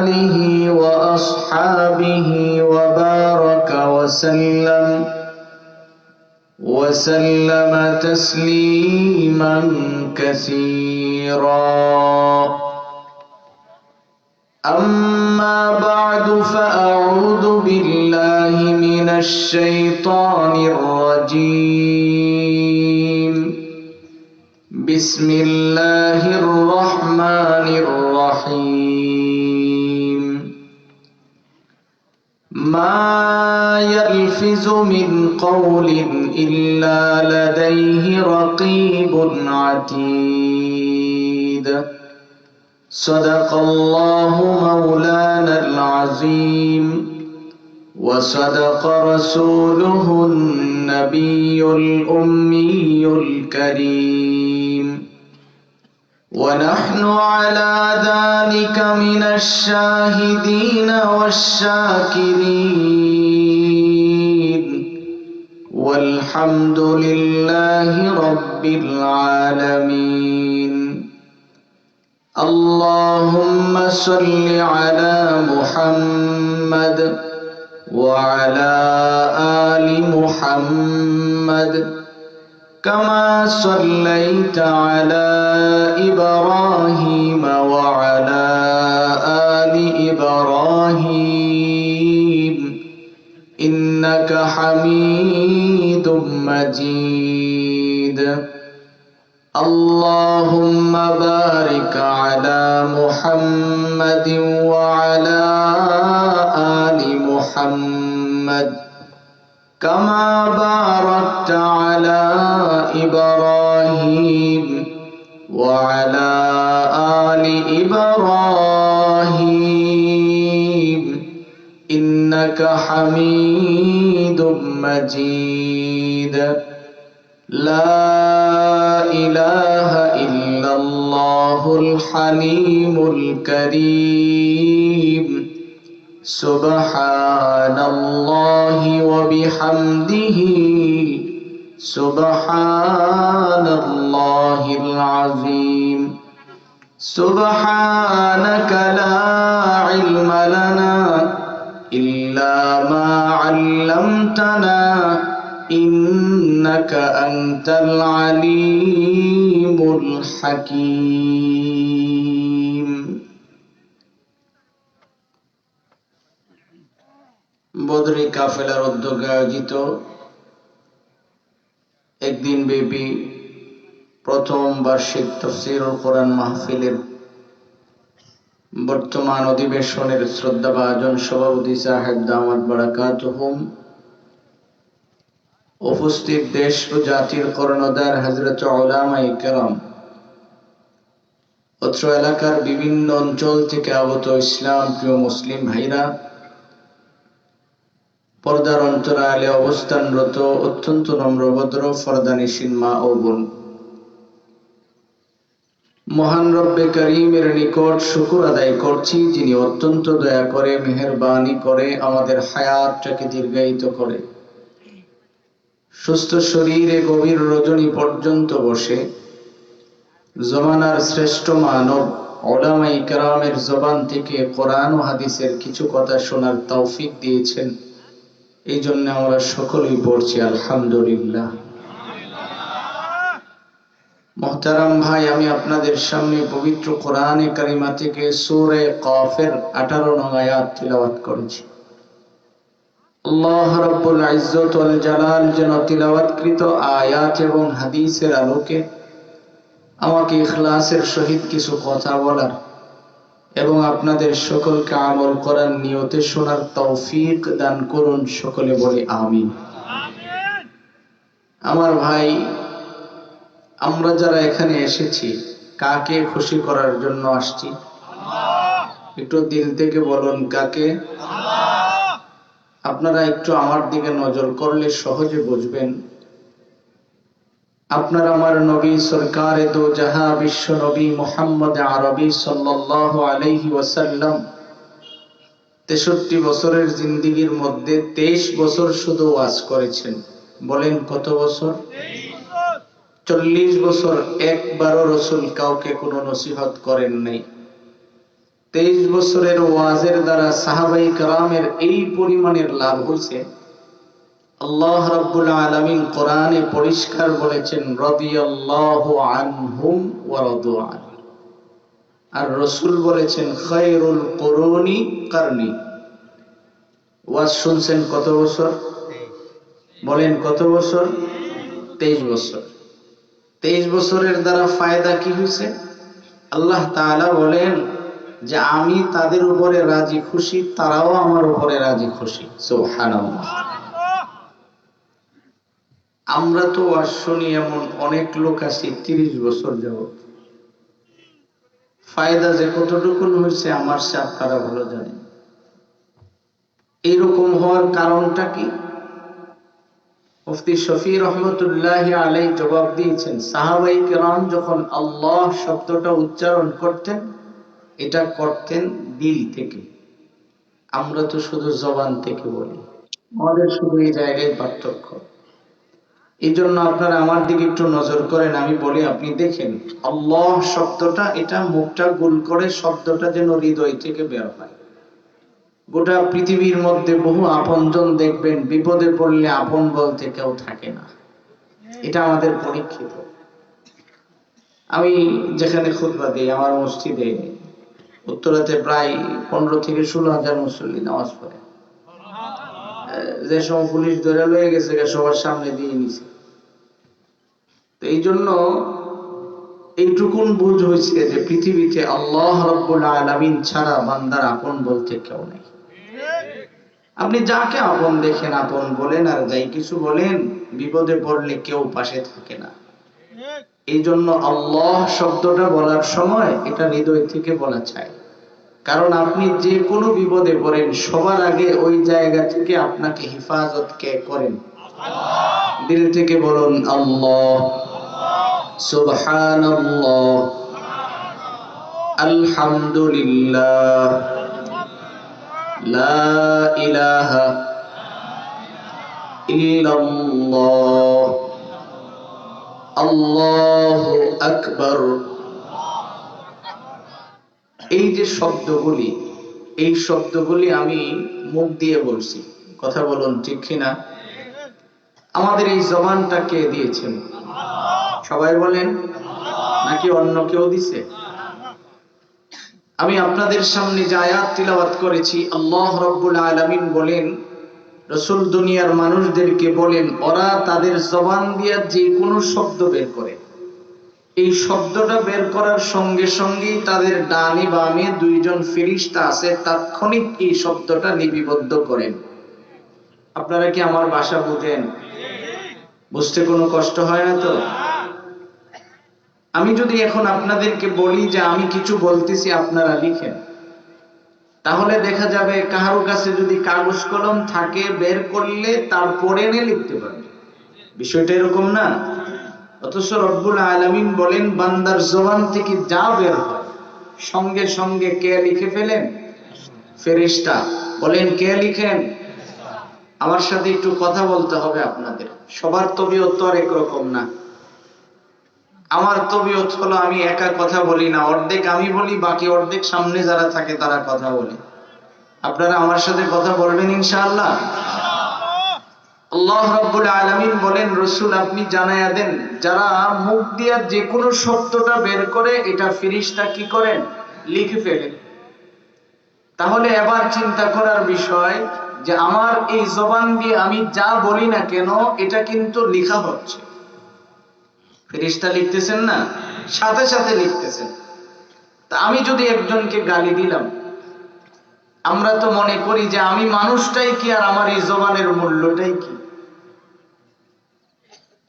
آله وأصحابه وبارك وسلم تسليما كثيرا. أما بعد فأعوذ بالله من الشيطان الرجيم. بسم الله الرحمن الرحيم. ما يلفظ من قول إلا لديه رقيب عتيد. صدق الله مولانا العظيم وصدق رسوله النبي الأمي الكريم، ونحن على ذلك من الشاهدين والشاكرين، والحمد لله رب العالمين. اللهم صل على محمد وعلى آل محمد كما صليت على إبراهيم وعلى آل إبراهيم إنك حميد مجيد. اللهم بارك على محمد وعلى آل محمد كما باركت على إبراهيم وعلى آل إبراهيم إنك حميد مجيد. لا إله إلا الله الحليم الكريم. سبحان الله وبحمده سبحان الله العظيم. سبحانك لا علم لنا إلا ما علمتنا إنك أنت العليم الحكيم. বদরি কাফেলার উদ্যোগে আয়োজিত একদিন ব্যাপী প্রথম বার্ষিক তাফসীরুল কোরআন মাহফিলের বর্তমান অধিবেশনের শ্রদ্ধাভাজন সভাপতি সাহেব দামাত বারাকাতুহুম, উপস্থিত দেশ ও জাতির কর্ণধার হযরত উলামায়ে কেরাম, অত্র এলাকার বিভিন্ন অঞ্চল থেকে আগত ইসলাম প্রিয় মুসলিম ভাইরা, পর্দার অন্তরালে অবস্থানরত অত্যন্ত নম্রভদ্র ফরদানিশীন মা ও বোন, মহান রব্বে করিমের নিকট শুকর আদায় করছি, যিনি অত্যন্ত দয়া করে মেহেরবানি করে আমাদের হায়াতটাকে দীর্ঘায়িত করে সুস্থ শরীরে গভীর রজনী পর্যন্ত বসে জমানার শ্রেষ্ঠ মানব উলামায়ে কেরামের জবান থেকে কোরআন ও হাদিসের কিছু কথা শোনার তৌফিক দিয়েছেন। এই জন্য আমরা সকলেই পড়ছি আলহামদুলিল্লাহ। মুহতারাম ভাই, আমি আপনাদের সামনে পবিত্র কোরআনে কারিমা থেকে সূরা কাফের 18 নং আয়াত তিলাওয়াত করেছি। আল্লাহ রাব্বুল ইজ্জত ওয়াল জালাল যেন তিলাওয়াতকৃত আয়াত এবং হাদিসের আলোকে আমাকে ইখলাসের সহিত কিছু কথা বলার এবং আপনাদের সকলকে আমল করার নিয়তে শোনার তৌফিক দান করুন। সকলে বলি আমিন। আমার ভাই, আমরা যারা এখানে এসেছি কাকে খুশি করার জন্য আসছি? একটু দিল থেকে বলুন, কাকে? আপনারা একটু আমার দিকে নজর করলে সহজে বুঝবেন। আপনার আমার নবী সরকারে দো জাহাঁ বিশ্ব নবী মুহাম্মদ আরবি সাল্লাল্লাহু আলাইহি ওয়াসাল্লাম 63 বছরের জিন্দেগীর মধ্যে 23 বছর শুধু ওয়াজ করেছেন। বলেন কত বছর? 40 বছর একবারও রাসূল কাউকে কোনো নসিহত করেন নাই। 23 বছরের ওয়াজের দ্বারা সাহাবায়ে কেরামের এই পরিমাণের লাভ হয়েছে। আল্লাহ রাব্বুল আলামিন কোরআনে পরিষ্কার বলেছেন, রাদিয়াল্লাহু আনহুম ওয়া রাদু আন। আর রাসূল বলেছেন, খায়রুল কুরুনি কারনি। ওয়াজ শুনছেন কত বছর? বলেন কত বছর? 23 বছর। 23 বছরের দ্বারা ফায়দা কি হয়েছে? আল্লাহ তাআলা বলেন যে আমি তাদের উপরে রাজি খুশি, তারাও আমার উপরে রাজি খুশি। সুবহানাল্লাহ। আমরা তো ওয়াজ শুনি এমন অনেক লোক আছি 30 বছর যাবত। ফায়দা যে কতটুকু হয়েছে আমার চেয়ে আপনারা ভালো জানেন। এইরকম হওয়ার কারণটা কি? মুফতি শফি রহমতুল্লাহি আলাইহি জবাব দিয়েছেন, সাহাবায়ে কেরাম যখন আল্লাহ শব্দটা উচ্চারণ করতেন, এটা করতেন দিল থেকে। আমরা তো শুধু জবান থেকে বলি। আমাদের শুধু এই জায়গায় পার্থক্য। এই জন্য আপনারা আমার দিকে একটু নজর করেন, আমি বলি আপনি দেখেন, আল্লাহ শব্দটা, এটা মুখটা গোল করে শব্দটা যেন হৃদয় থেকে বের হয়। গোটা পৃথিবীর মধ্যে বহু আপনজন দেখবেন, বিপদে পড়লে আপন বলতে কেউ থাকে না। এটা আমাদের পরীক্ষিত। আমি যেখানে খুতবা দিই, আমার মসজিদে উত্তরাতে প্রায় 15 থেকে 16,000 মুসল্লি নামাজ পড়ে। যে সময় পুলিশ ধরে লয়ে গেছে সবার সামনে দিয়ে নিছে। তো এই জন্য এইটুকুন বুঝ হয়েছে যে পৃথিবীতে আল্লাহ রাব্বুল আলামিন ছাড়া বান্দার আপন বলতে কেউ নেই। আপনি যাকে আপন দেখেন আপন বলেন, আর যাই কিছু বলেন, বিপদে পড়লে কেউ পাশে থাকে না। এই জন্য আল্লাহ শব্দটা বলার সময় এটা হৃদয় থেকে বলা চাই। কারণ আপনি যে কোনো বিপদে পড়েন, সবার আগে ওই জায়গা থেকে আপনাকে হেফাজত কে করেন? দিল থেকে বলুন আল্লাহ, সুবহানাল্লাহ, আলহামদুলিল্লাহ, লা ইলাহা ইল্লাল্লাহ, আল্লাহু আকবার। এই যে শব্দগুলি, এই শব্দগুলি আমি মুখ দিয়ে বলছি। কথা বলুন ঠিক কিনা? আমাদের এই জবানটা কে দিয়েছেন? সবাই বলেন, নাকি অন্য কেউ দিছে? আমি আপনাদের সামনে যে আয়াত তিলাওয়াত করেছি, আল্লাহ রাব্বুল আলামিন বলেন, রাসূল দুনিয়ার মানুষদেরকে বলেন, ওরা তাদের জবান দিয়ে যে কোনো শব্দ বের করে, এই শব্দটা বের করার সঙ্গে সঙ্গেই তাদের ডানে বামে 2 জন ফেরেশতা আছে, তাৎক্ষণিক এই শব্দটা লিপিবদ্ধ করেন। আপনারা কি আমার ভাষা বুঝেন? বুঝতে কোনো কষ্ট হয় না তো? আমি যদি এখন আপনাদেরকে বলি যে আমি কিছু বলতেছি, আপনারা লিখেন, তাহলে দেখা যাবে কারো কাছে যদি কাগজ কলম থাকে, বের করলে তারপরে এনে লিখতে পারবে। বিষয়টা এরকম না? অথচ রব্বুল আলামিন বলেন, বান্দার জবান থেকে যা বের হয় সঙ্গে সঙ্গে কে লিখে ফেলেন? ফেরেশতা। বলেন কে লিখেন? আমার সাথে একটু কথা বলতে হবে আপনাদের। সবার তবিয়ত তো আর একরকম না। আমার তবিয়ত হলো আমি একা কথা বলি না, অর্ধেক আমি বলি, বাকি অর্ধেক সামনে যারা থাকে তারা কথা বলে। আপনারা আমার সাথে কথা বলবেন ইনশাআল্লাহ? আল্লাহ রাব্বুল আলামিন বলেন, রাসূল আপনি জানায়া দেন, যারা মুখ দিয়ে যে কোনো শব্দটা বের করে, এটা ফেরেশতা কি করেন? লিখে ফেলেন। তাহলে এবার চিন্তা করার বিষয় যে আমার এই জবান দিয়ে আমি যা বলি না কেন, এটা কিন্তু লেখা হচ্ছে। ফেরেশতা লিখতেছেন না? সাথে সাথে লিখতেছেন। তা আমি যদি একজনকে গালি দিলাম, আমরা তো মনে করি যে আমি মানুষটাই কি, আর আমার এই জবানের মূল্যটাই কি?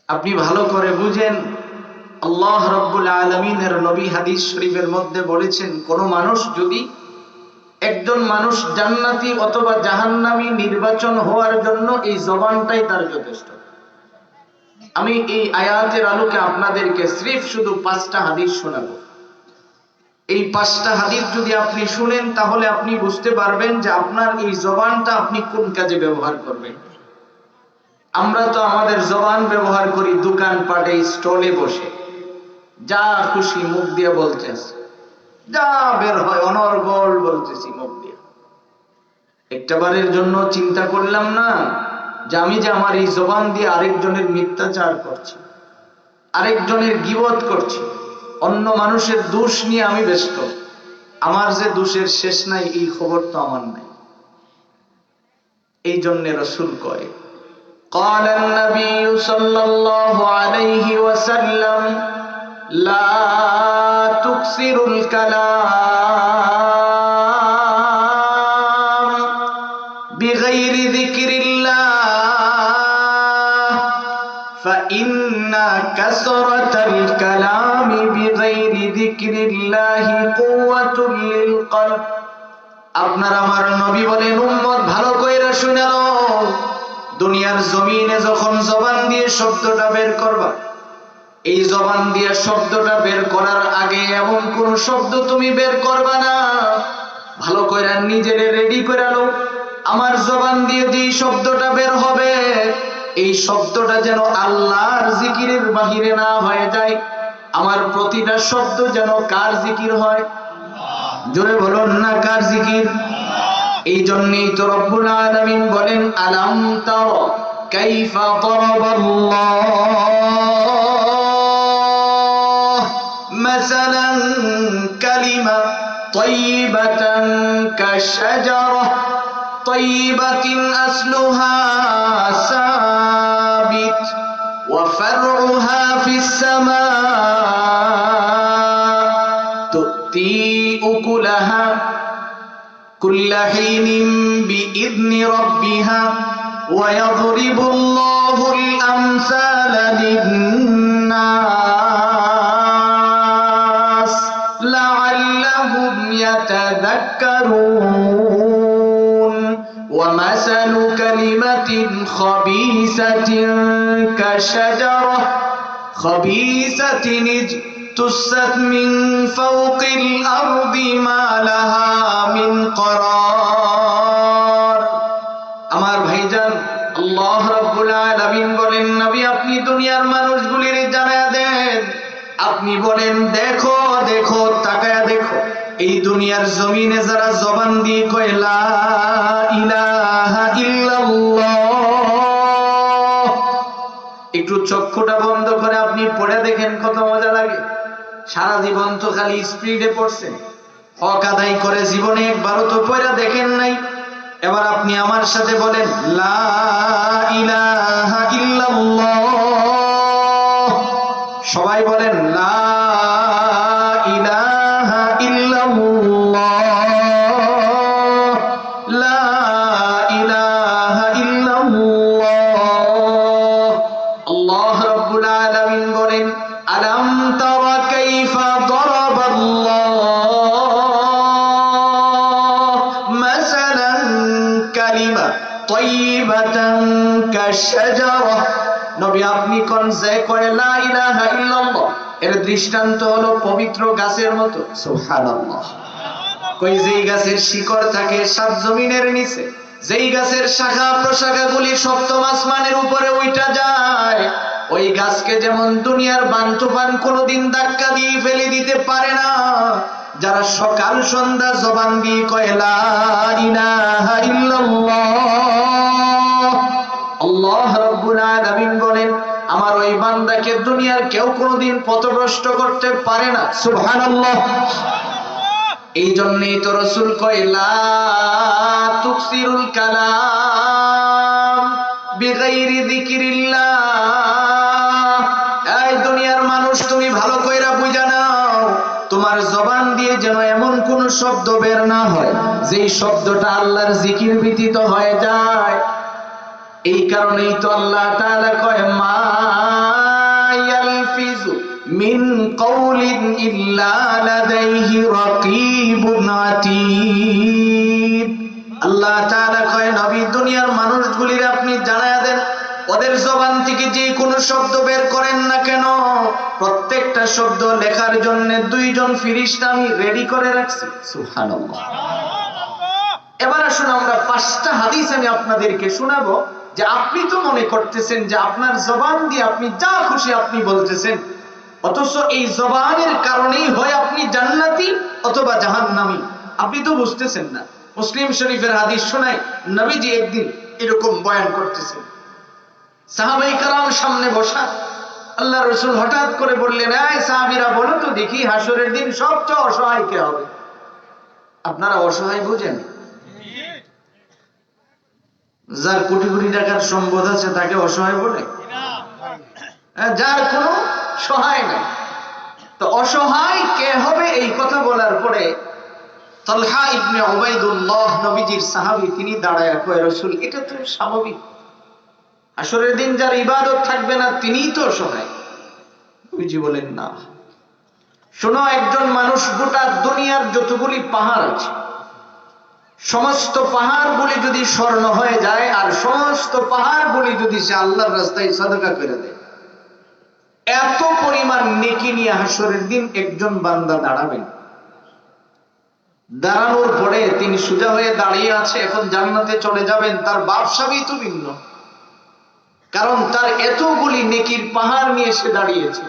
আপনি ভালো করে বুঝেন, আল্লাহ রাব্বুল আলামিনের নবী হাদিস শরীফের মধ্যে বলেছেন, কোন মানুষ যদি, একজন মানুষ জান্নাতি অথবা জাহান্নামী নির্বাচন হওয়ার জন্য এই জবানটাই তার যথেষ্ট। আমি এই আয়াতের আলোকে আপনাদেরকে সির্ফ শুধু 5টা হাদিস শোনাবো। এই 5টা হাদিস যদি আপনি শুনেন, তাহলে আপনি বুঝতে পারবেন যে আপনার এই জবানটা আপনি কোন কাজে ব্যবহার করবেন। আমরা তো আমাদের জবান ব্যবহার করি দোকান পাটে, স্টলে বসে, যা খুশি মুখ দিয়ে বলতেছি। যা বের হয় অনর্গল বলতেছি মুখ দিয়ে। একটাবারের জন্য চিন্তা করলাম না যে আমার এই জবান দিয়ে আরেকজনের মিথ্যাচার করছি, আরেকজনের গীবত করছি, অন্য মানুষের দোষ নিয়ে আমি ব্যস্ত। আমার যে দোষের শেষ নাই এই খবর তো আমার নাই। এই জন্য রাসূল কয় قال النبي صلى الله عليه وسلم لا تكثر الكلام بغير ذكر الله فإن كثرة الكلام بغير ذكر الله قوة للقلب। আপনার আমার নবী বলেন, উম্মত ভালো কইরা শুনে নাও, দুনিয়ার জমিনে যখন জবান দিয়ে শব্দটা বের করবা, এই জবান দিয়ে শব্দটা বের করার আগে এমন কোন শব্দ তুমি বের করবা না। ভালো কইরা নিজেরে রেডি করে নাও, আমার জবান দিয়ে যে শব্দটা বের হবে এই শব্দটা যেন আল্লাহর জিকিরের বাহিরে না হয়ে যায়। আমার প্রতিটা শব্দ যেন কার জিকির হয়? জোরে বলুন না, কার জিকির? এই জন্যই তো রব্বুল আলামিন বলেন, আলাম তারা কাইফা দারাবাল্লাহ মাসালান কালিমা তাইয়িবাতান কাশাজারাহ তাইয়িবাতিন আসলুহা সাবিত ওয়া ফারউহা ফিস সামা তুতি উকুলাহা كل حين بإذن ربها ويضرب الله الأمثال للناس لعلهم يتذكرون ومثل كلمة خبيثة كشجرة خبيثة اجتثت من فوق الأرض ما لها من قرار। আমার ভাইজান, আল্লাহ রাব্বুল আলামিন বলেন, নবী আপনি দুনিয়ার মানুষগুলির জানায়া দেন, আপনি বলেন দেখো দেখো, তাকায়া দেখো, এই দুনিয়ার জমিনে যারা জবান দিয়ে কয় লা ইলাহা ইল্লাল্লাহ, একটু চক্ষুটা বন্ধ করে আপনি পড়ে দেখেন কত মজা লাগে। সারা জীবন তো খালি স্পিডে পড়ছেন, হক আদায় করে জীবনে একবারও তো পড়ে দেখেন নাই। এবার আপনি আমার সাথে বলেন লা ইলাহা ইল্লাল্লাহ, সবাই বলেন লা ইলাহা ইল্লাল্লাহ, লা ইলাহা ইল্লাল্লাহ। আল্লাহ রাব্বুল আলামিন বলেন, আলাম তারা কাইফা দারাবাল্লাহ মাসালান কালিমা তাইয়িবাতান কাশাজারাহ। নবী আপনি কোন যে কয় লা ইলাহা ইল্লাল্লাহ, এর দৃষ্টান্ত হলো পবিত্র গাছের মতো। সুবহানাল্লাহ। কই যেই গাছের শিকড় থাকে সাত জমিনের নিচে, যেই গাছের শাখা প্রশাখাগুলি সপ্তম আসমানের উপরে উঠা যায়, ওই গাছকে যেমন দুনিয়ার বান তুফান কোনোদিন ধাক্কা দিয়ে ফেলে দিতে পারে না, যারা সকাল সন্ধ্যা জবান দিয়ে কয় লা ইলাহা ইল্লাল্লাহ, আল্লাহ রাব্বুল আলামিন বলেন আমার ওই বান্দাকে দুনিয়ার কেউ কোনোদিন পথভ্রষ্ট করতে পারে না। সুবহানাল্লাহ। এই জন্যই তো রাসূল কয় লা তুকসিরুল কালাম বিগাইরি যিকরিল্লাহ। এই দুনিয়ার মানুষ তুমি ভালো কইরা বুঝা নাও, তোমার জবান দিয়ে যেন এমন কোন শব্দ বের না হয় যেই শব্দটা আল্লাহর জিকির ব্যতীত হয়ে যায়। এই কারণেই তো আল্লাহ তাআলা কয় মা ইয়ালফিজু মিন কওলিন ইল্লা লাদাইহি রাকীবুন আতীদ। আল্লাহ তাআলা কয় নবী দুনিয়ার মানুষগুলির আপনি জানায়া দেন, ওদের জবান থেকে যে কোনো শব্দ বের করেন না কেন, প্রত্যেকটা শব্দ লেখার জন্য দুইজন ফেরেশতা আমি রেডি করে রাখছি। সুবহানাল্লাহ। এবার আসুন আমরা পাঁচটা হাদিস আমি আপনাদেরকে শোনাবো, যে আপনি তো মনে করতেছেন যে আপনার জবান দিয়ে আপনি যা খুশি আপনি বলতেছেন, অথচ এই জবানের কারণেই হয় আপনি জান্নাতি অথবা জাহান্নামী। আপনি তো বুঝতেছেন না। মুসলিম শরীফের হাদিস শোনায়, নবীজি একদিন এরকম বয়ান করতেছেন, সাহাবাই কারাম সামনে বসা। আল্লাহ রসুল হঠাৎ করে বললেন, এই সাহাবীরা বলো তো দেখি, হাসরের দিন সবচেয়ে অসহায় কে হবে? আপনারা অসহায় বুঝেন? যার কোটি কোটি টাকার সম্পদ আছে তাকে অসহায় বলে? যার কোনো সহায় নাই। তো অসহায় কে হবে এই কথা বলার পরে তালহা ইবনে উবাইদুল্লাহ, নবীজির সাহাবী, তিনি দাঁড়ায় কয়, রাসূল এটা তো স্বাভাবিক, হাসরের দিন যার ইবাদত থাকবে না তিনিই তো অসহায়। নবীজি বলেন, না, শোনো, একজন মানুষ গোটা দুনিয়ার যতগুলি পাহাড় আছে সমস্ত পাহাড়গুলি যদি স্বর্ণ হয়ে যায় আর সমস্ত পাহাড়গুলি যদি সে আল্লাহর রাস্তায় সাদকা করে দেয়, এত পরিমাণ নেকি নিয়ে হাসরের দিন একজন বান্দা দাঁড়াবেন। দাঁড়ানোর পরে তিনি সোজা হয়ে দাঁড়িয়ে আছে, এখন জান্নাতে চলে যাবেন, তার ব্যবসাবই তো ভিন্ন, কারণ তার এতগুলি নেকির পাহাড় নিয়ে সে দাঁড়িয়েছে।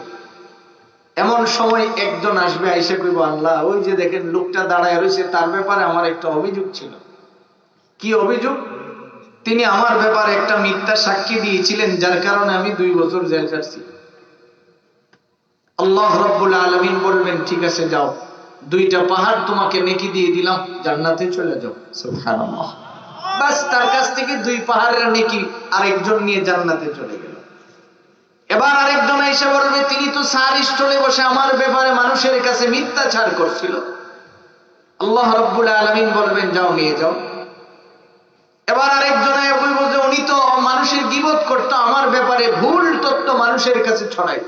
এমন সময় একজন আসবে, আইসা কইব, আল্লাহ ওই যে দেখেন লোকটা দাঁড়ায় রয়েছে, তার ব্যাপারে আমার একটা অভিযোগ ছিল। কি অভিযোগ? তিনি আমার ব্যাপারে একটা মিথ্যা সাক্ষী দিয়েছিলেন, যার কারণে আমি 2 বছর জেল কাটছি। আল্লাহ রাব্বুল আলামিন বলবেন, ঠিক আছে যাও, 2টা পাহাড় তোমাকে নেকি দিয়ে দিলাম, জান্নাতে চলে যাও। সুবহানাল্লাহ। বাস তার কাছ থেকে 2 পাহাড়ের নেকি আরেকজন নিয়ে জান্নাতে চলে গেল। এবার আরেকজন এসে বলবে, তিনি তো সার স্টলে বসে আমার ব্যাপারে মানুষের কাছে মিথ্যাচার করছিল। আল্লাহ রাব্বুল আলামিন বলবেন, যাও নিয়ে যাও। এবার আরেকজন বলবে যে উনি তো মানুষের গীবত করতো, আমার ব্যাপারে ভুল তথ্য মানুষের কাছে ছড়াইত।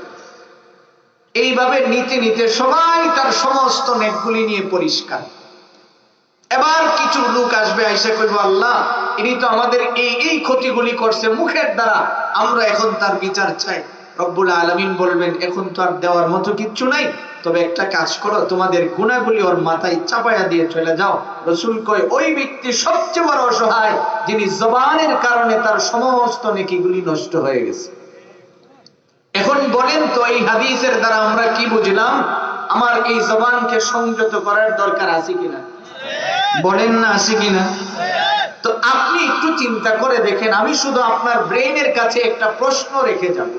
এইভাবে নিতে নিতে সবাই তার সমস্ত নেকগুলি নিয়ে পরিষ্কার। এবার কিছু লোক আসবে, আইসা কইব, আল্লাহ ইনি তো আমাদের এই এই ক্ষতিগুলি করছে মুখের দ্বারা, আমরা এখন তার বিচার চাই। রব্বুল আলামিন বলবেন, এখন তো আর দেওয়ার মতো কিচ্ছু নাই, তবে একটা কাজ করো, তোমাদের গুনাহগুলি ওর মাথায় চাপায়া দিয়ে চলে যাও। রাসূল কয়, ওই ব্যক্তি সবচেয়ে বড় অসহায়, যিনি জবানের কারণে তার সমস্ত নেকিগুলি নষ্ট হয়ে গেছে। এখন বলেন তো, এই হাদিসের দ্বারা আমরা কি বুঝলাম? আমার এই জবানকে সংযত করার দরকার আছে কিনা? বলেন না, আছে কিনা? তো আপনি একটু চিন্তা করে দেখেন, আমি শুধু আপনার ব্রেইনের কাছে একটা প্রশ্ন রেখে যাব,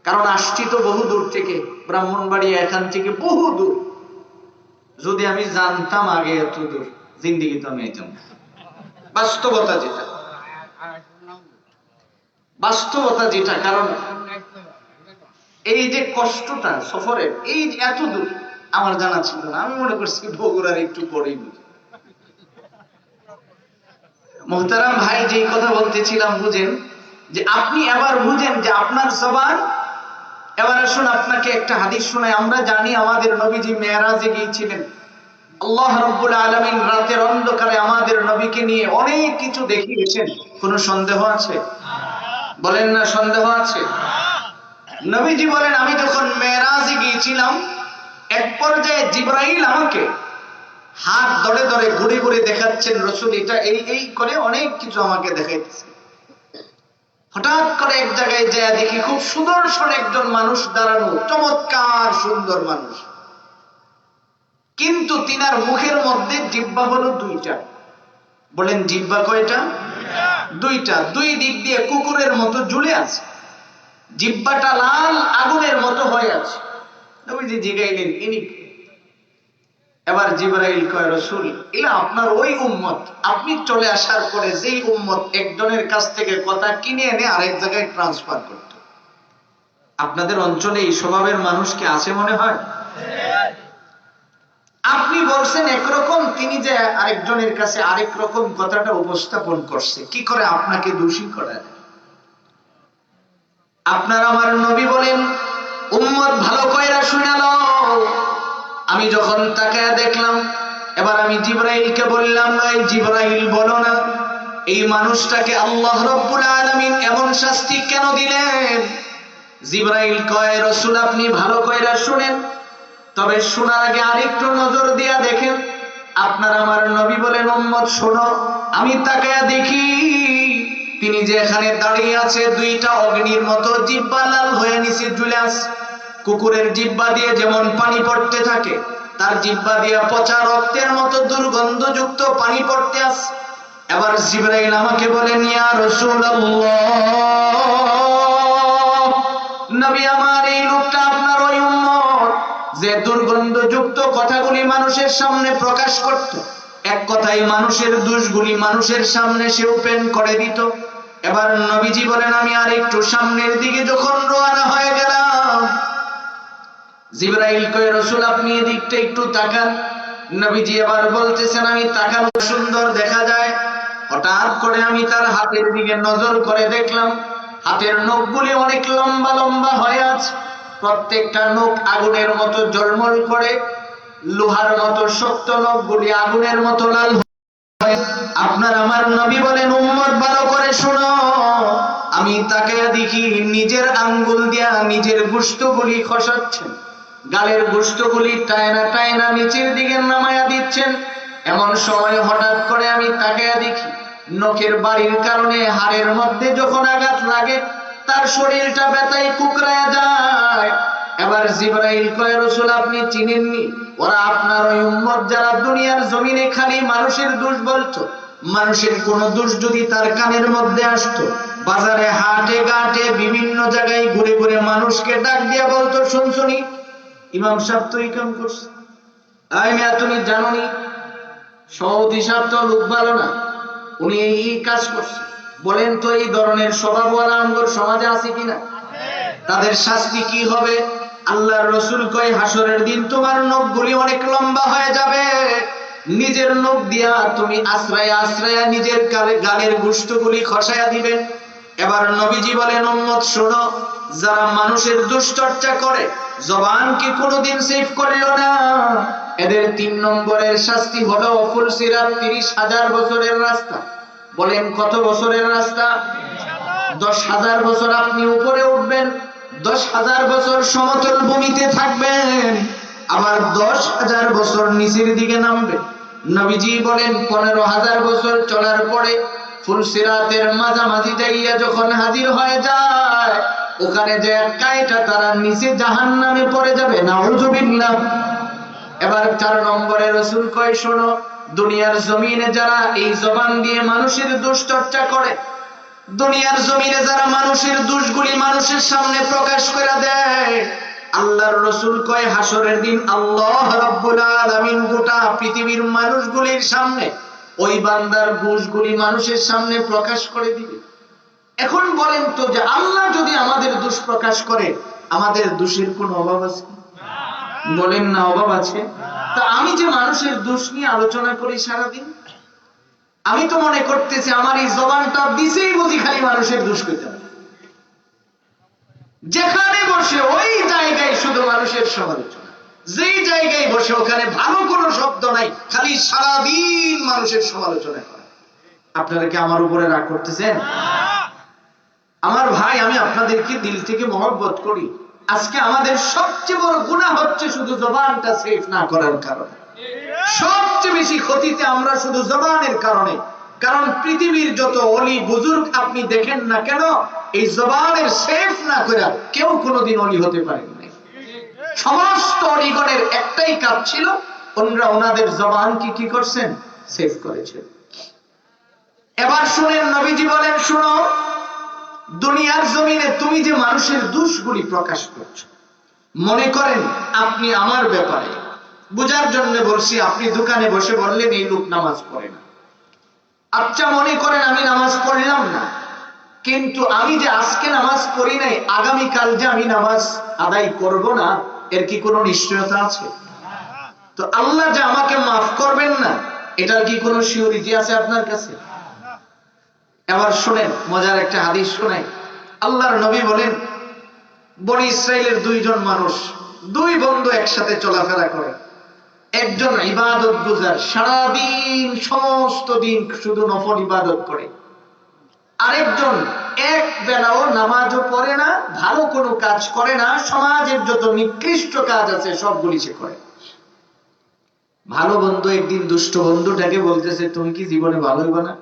কারণ আসছি তো বহু দূর থেকে, ব্রাহ্মণবাড়িয়া এখান থেকে বহু দূর। যদি আমি জানতাম আগে এত দূর, জিন্দেগি তো আমি যেতাম। বাস্তবতা যেটা, বাস্তবতা যেটা, কারণ এই যে কষ্টটা সফরের, এই এত দূর আমার জানা ছিল না। আমি মনে করছি বগুড়ার একটু পরেই বুঝি। মোহতারাম ভাই, যে কথা বলতেছিলাম বুঝেন, যে আপনি এবার বুঝেন যে আপনার জবান। এবার আসুন আপনাকে একটা হাদিস শোনাই। আমরা জানি আমাদের নবীজি মেরাজে গিয়েছিলেন। আল্লাহ রাব্বুল আলামিন রাতের অন্ধকারে আমাদের নবীকে নিয়ে অনেক কিছু দেখিয়েছেন। কোনো সন্দেহ আছে? বলেন না, সন্দেহ আছে? নবীজি বলেন, আমি যখন মেরাজে গিয়েছিলাম, এক পর্যায়ে জিবরাইল আমাকে হাত ধরে ধরে ঘুরে ঘুরে দেখাচ্ছেন, রাসূল এটা এই এই করে অনেক কিছু আমাকে দেখাইতেছে। হঠাৎ করে এক জায়গায় যায় দেখি খুব সুদর্শন একজন মানুষ দাঁড়ানো, চমৎকার সুন্দর মানুষ, কিন্তু তিনার মুখের মধ্যে জিহ্বা হলো 2টা। বলেন জিহ্বা কয়টা? 2টা। 2 দিক দিয়ে কুকুরের মতো ঝুলে আছে, জিহ্বাটা লাল আগুনের মতো হয়ে আছে। নবীজি জিগাইলেন, ইনি? এবার জিবরাইল কয়, রাসূল এলা আপনার ওই উম্মত, আপনি চলে আসার পরে যেই উম্মত একজনের কাছ থেকে কথা কিনে এনে আরেক জায়গায় ট্রান্সফার করত। আপনাদের অঞ্চলে এই স্বভাবের মানুষ কি আছে মনে হয়? আপনি বলছেন একরকম, তিনি যে আরেকজনের কাছে আরেক রকম কথাটা উপস্থাপন করছে, কি করে আপনাকে দোষী করা যায়? আপনার আমার নবী বলেন, উম্মত ভালো কইরা শুনে নাও। আমি যখন তাকায়া দেখলাম, এবার আমি জিবরাইলকে বললাম, নয় জিবরাইল বলো না, এই মানুষটাকে আল্লাহ রাব্বুল আলামিন এমন শাস্তি কেন দিলেন? জিবরাইল কয়, রাসূল আপনি ভালো কইরা শুনেন, তবে শোনার আগে আরেকটু নজর দিয়া দেখেন। আপনার আমার নবী বলেন, উম্মত শোনো, আমি তাকায়া দেখি তিনি যে এখানে দাঁড়িয়ে আছে, 2টা অগ্নির মতো জিহ্বা লাল হয়ে নিচে ঝুলে আছে। কুকুরের জিহ্বা দিয়ে যেমন পানি পড়তে থাকে, তার জিহ্বা দিয়ে পচা রক্তের মতো দুর্গন্ধযুক্ত পানি পড়তে আসে। এবার জিবরাইল আমাকে বলেন, ইয়া রাসূলুল্লাহ, নবী আমার, এই লোকটা আপনার ওই উম্মত যে দুর্গন্ধযুক্ত কথাগুলি মানুষের সামনে প্রকাশ করত, এক কথায় মানুষের দোষগুলি মানুষের সামনে সে ওপেন করে দিত। এবার নবীজি বলেন, আমি আর একটু সামনের দিকে যখন রওনা হয়ে গেলাম, জিবরাইল কয়, রাসূল আপনি এদিকটা একটু তাকান। নবীজি এবার বলতেছেন, আমি তাকান, সুন্দর দেখা যায়। হঠাৎ করে আমি তার হাতের দিকে নজর করে দেখলাম, হাতের নখগুলি অনেক লম্বা লম্বা হয়ে আছে। প্রত্যেকটা নখ আগুনের মতো ঝলমল করে, লোহার মতো শক্ত নখগুলি আগুনের মতো লাল। আপনার আমার নবী বলেন, উম্মত ভালো করে শোনো, আমি তাকে দেখি নিজের আঙ্গুল দিয়া নিজের গোশতগুলি খসাচ্ছেন, গালের গোশতগুলি টায়না টায়না নিচের দিকে নামায়া দিচ্ছেন। এমন সময় হঠাৎ করে আমি তাকে দেখি নখের বাড়ির কারণে হাড়ের মধ্যে যখন আঘাত লাগে তার শরীরটা ব্যথায় কুকড়ায় যায়। এবার জিবরাইল কয়, রাসূল আপনি চিনেননি, ওরা আপনার ওই উম্মত যারা দুনিয়ার জমিনে খালি মানুষের দোষ বলতো, মানুষের কোন দোষ যদি তার কানের মধ্যে আসতো, বাজারে হাটে ঘাটে বিভিন্ন জায়গায় ঘুরে ঘুরে মানুষকে ডাক দিয়ে বলতো, শুনছনি ইমাম সাহেব তো এই কাম করছে, আই মিয়া তুমি জানোনি সভাপতি সাহেব তো লোক ভালো না, উনি এই কাজ করছে। বলেন তো এই ধরনের স্বভাবওয়ালা আমগর সমাজে আছে কিনা? তাদের শাস্তি কি হবে? আল্লাহর রাসূল কয়, হাসরের দিন তোমার নখগুলি অনেক লম্বা হয়ে যাবে, নিজের নখ দিয়া তুমি আশ্রয়া আশ্রয়া নিজের গালের গোশতগুলি খসায়া দিবেন। এবার নবীজি বলেন, উম্মত শোনো, যারা মানুষের দুশ্চর্চা করে, জবান কি কোনোদিন সেভ করলো না, এদের 3 নম্বরের শাস্তি হলো ফুলসিরাত, 30,000 বছরের রাস্তা। বলেন কত বছরের রাস্তা? 10,000 বছর আপনি উপরে উঠবেন, 10,000 বছর সমতল ভূমিতে থাকবেন, আবার 10,000 বছর নিচের দিকে নামবেন। নবীজি বলেন 15,000 বছর চলার পরে ফুলসিরাতের মাঝামাঝি যাইয়া যখন হাজির হয়ে যায়, ওখানে যে কাইটা তারা নিচে জাহান্নামে পড়ে যাবে, নাউযুবিল্লাহ। এবার 4 নম্বরে রাসূল কয়, শোনো, দুনিয়ার জমিনে যারা এই জবান দিয়ে মানুষের দুশ্চর্চা করে, দুনিয়ার জমিনে যারা মানুষের দোষগুলি মানুষের সামনে প্রকাশ করে দেয়, আল্লাহর রাসূল কয়, হাসরের দিন আল্লাহ রাব্বুল আলামিন গোটা পৃথিবীর মানুষগুলির সামনে ওই বান্দার দোষগুলি মানুষের সামনে প্রকাশ করে দিবে। এখন বলেন তো, যে আল্লাহ যদি আমাদের দোষ প্রকাশ করে, আমাদের দোষের কোনো অভাব আছে? বলেন না, অভাব আছে? তা আমি যে মানুষের দোষ নিয়ে আলোচনা করি সারাদিন, আমি তো মনে করতেছি আমার এই জবানটা দিছেই বুঝি খালি মানুষের দোষ কইতে হবে। যেখানে বসে ওই জায়গায় শুধু মানুষের সমালোচনা, যেই জায়গায় বসে ওখানে ভালো কোনো শব্দ নাই, খালি সারাদিন মানুষের সমালোচনা করে। আপনারা কি আমার উপরে রাগ করতেছেন? আমার ভাই, আমি আপনাদেরকে দিল থেকে মহব্বত করি। আজকে আমাদের সবচেয়ে বড় গুনাহ হচ্ছে শুধু জবানটা সেফ না করার কারণে। সবচেয়ে বেশি ক্ষতিতে আমরা শুধু জবানের কারণে। কারণ পৃথিবীর যত অলি বুজুর্গ আপনি দেখেন না কেন, এই জবানের সেফ না করে কেউ কোনোদিন অলি হতে পারেন না। সমস্ত অলিগণের একটাই কাজ ছিল, ওনারা ওনাদের জবানকে কি করছেন? সেফ করেছেন। এবার শুনেন, নবীজি বলেন, শুনো, দুনিয়ার জমিনে তুমি যে মানুষের দোষগুলি প্রকাশ করছো, মনে করেন আপনি আমার ব্যাপারে বুঝার জন্য বলছি, আপনি দোকানে বসে বললেন এই লোক নামাজ পড়ে না। আচ্ছা, মনে করেন আমি নামাজ পড়লাম না, কিন্তু আমি যে আজকে নামাজ পড়ি নাই, আগামীকাল যে আমি নামাজ আদায় করব না, এর কি কোনো নিশ্চয়তা আছে? তো আল্লাহ যে আমাকে মাফ করবেন না, এটার কি কোনো সিওরিটি আছে আপনার কাছে? এবার শুনেন, মজার একটা হাদিস শোনাই। আল্লাহর নবী বলেন, বনি ইসরাইলের 2 জন মানুষ, 2 বন্ধু একসাথে চলাফেরা করে। একজন ইবাদত গুজার, সারাদিন সমস্ত দিন শুধু নফল ইবাদত করে। আরেকজন এক বেলাও নামাজও পড়ে না, ভালো কোনো কাজ করে না, সমাজের যত নিকৃষ্ট কাজ আছে সবগুলি সে করে। ভালো বন্ধু একদিন দুষ্ট বন্ধুটাকে বলতেছে, তুমি কি জীবনে ভালো হইবা না?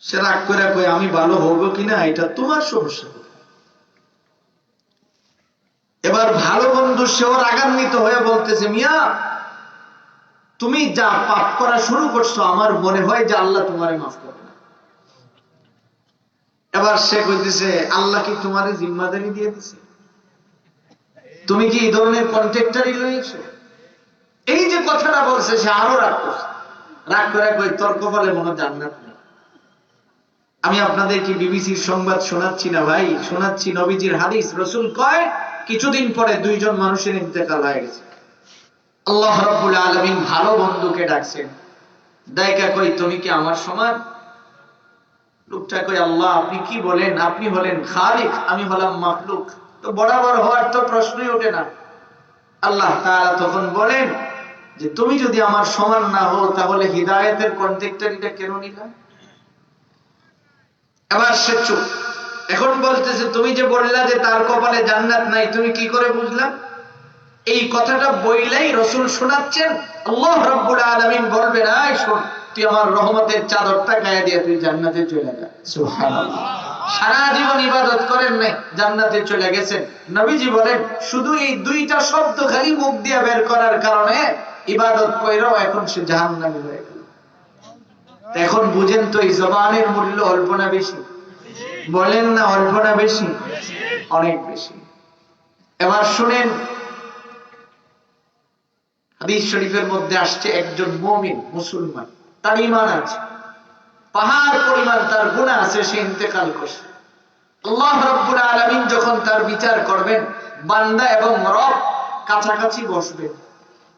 সে রাগ করে কয়, আমি ভালো হবো কিনা এটা তোমার সমস্যা। এবার ভালো বন্ধু সেও রাগান্বিত হয়ে বলতেছে, মিয়া তুমি যা পাপ করা শুরু করছো আমার মনে হয় যে আল্লাহ তোমারে মাফ করবে না। এবার সে কইতেছে, আল্লাহ কি তোমারে জিম্মাদারি দিয়ে দিছে? তুমি কি এই ধরনের কন্ট্রাক্টরি লইছো? এই যে কথাটা বলছে সে আরো রাগ করছে। রাগ করে কই, তোর কপালে মনে হয় জান্নাত নেই। আমি আপনাদের কি বিবিসির সংবাদ শোনাচ্ছি না ভাই, শোনাচ্ছি নবীজির হাদিস। রাসূল কয় কিছুদিন পরে দুইজন মানুষের ইন্তেকাল হয়ে গেছে। আল্লাহ রাব্বুল আলামিন ভালো বন্ধুকে ডাকছেন, ডাইকা কই, তুমি কি আমার সমান? লোকটা কই, আল্লাহ আপনি কি বলেন? আপনি হলেন খালিক, আমি হলাম মাখলুক, তো বরাবর হওয়ার তো প্রশ্নই ওঠে না। আল্লাহ তাআলা তখন বলেন যে তুমি যদি আমার সমান না হও তাহলে হিদায়াতের কন্ট্রাক্টরিটা কেন নিলা? এবার সে চুপ। এখন বলতেছে, তুমি যে বললা যে তার কপালে জান্নাত নাই, তুমি কি করে বুঝলা? এই কথাটা বইলাই রাসূল শোনাচ্ছেন। আল্লাহ রাব্বুল আলামিন বলবেন, আয় শোন, তুই আমার রহমতের চাদরটা গায়ে দিয়ে তুই জান্নাতে চলে যা। সুবহানাল্লাহ। সারা জীবন ইবাদত করেন নাই, জান্নাতে চলে গেছেন। নবীজি বলেন শুধু এই দুইটা শব্দ খালি মুখ দিয়ে বের করার কারণে ইবাদত কইরাও এখন সে জাহান্নামী হয়ে গেল। এখন বুঝেন তো এই জবানের মূল্য অল্প না বেশি? বলেন না অল্প না বেশি? অনেক বেশি। এবার শুনেন, হাদিস শরীফের মধ্যে আসছে একজন মুমিন মুসলমান, তার ঈমান আছে, পাহাড় পরিমাণ তার গুনাহ আছে, সে ইন্তেকাল করছে। আল্লাহ রাব্বুল আলামিন যখন তার বিচার করবেন, বান্দা এবং রব কাছাকাছি বসবেন।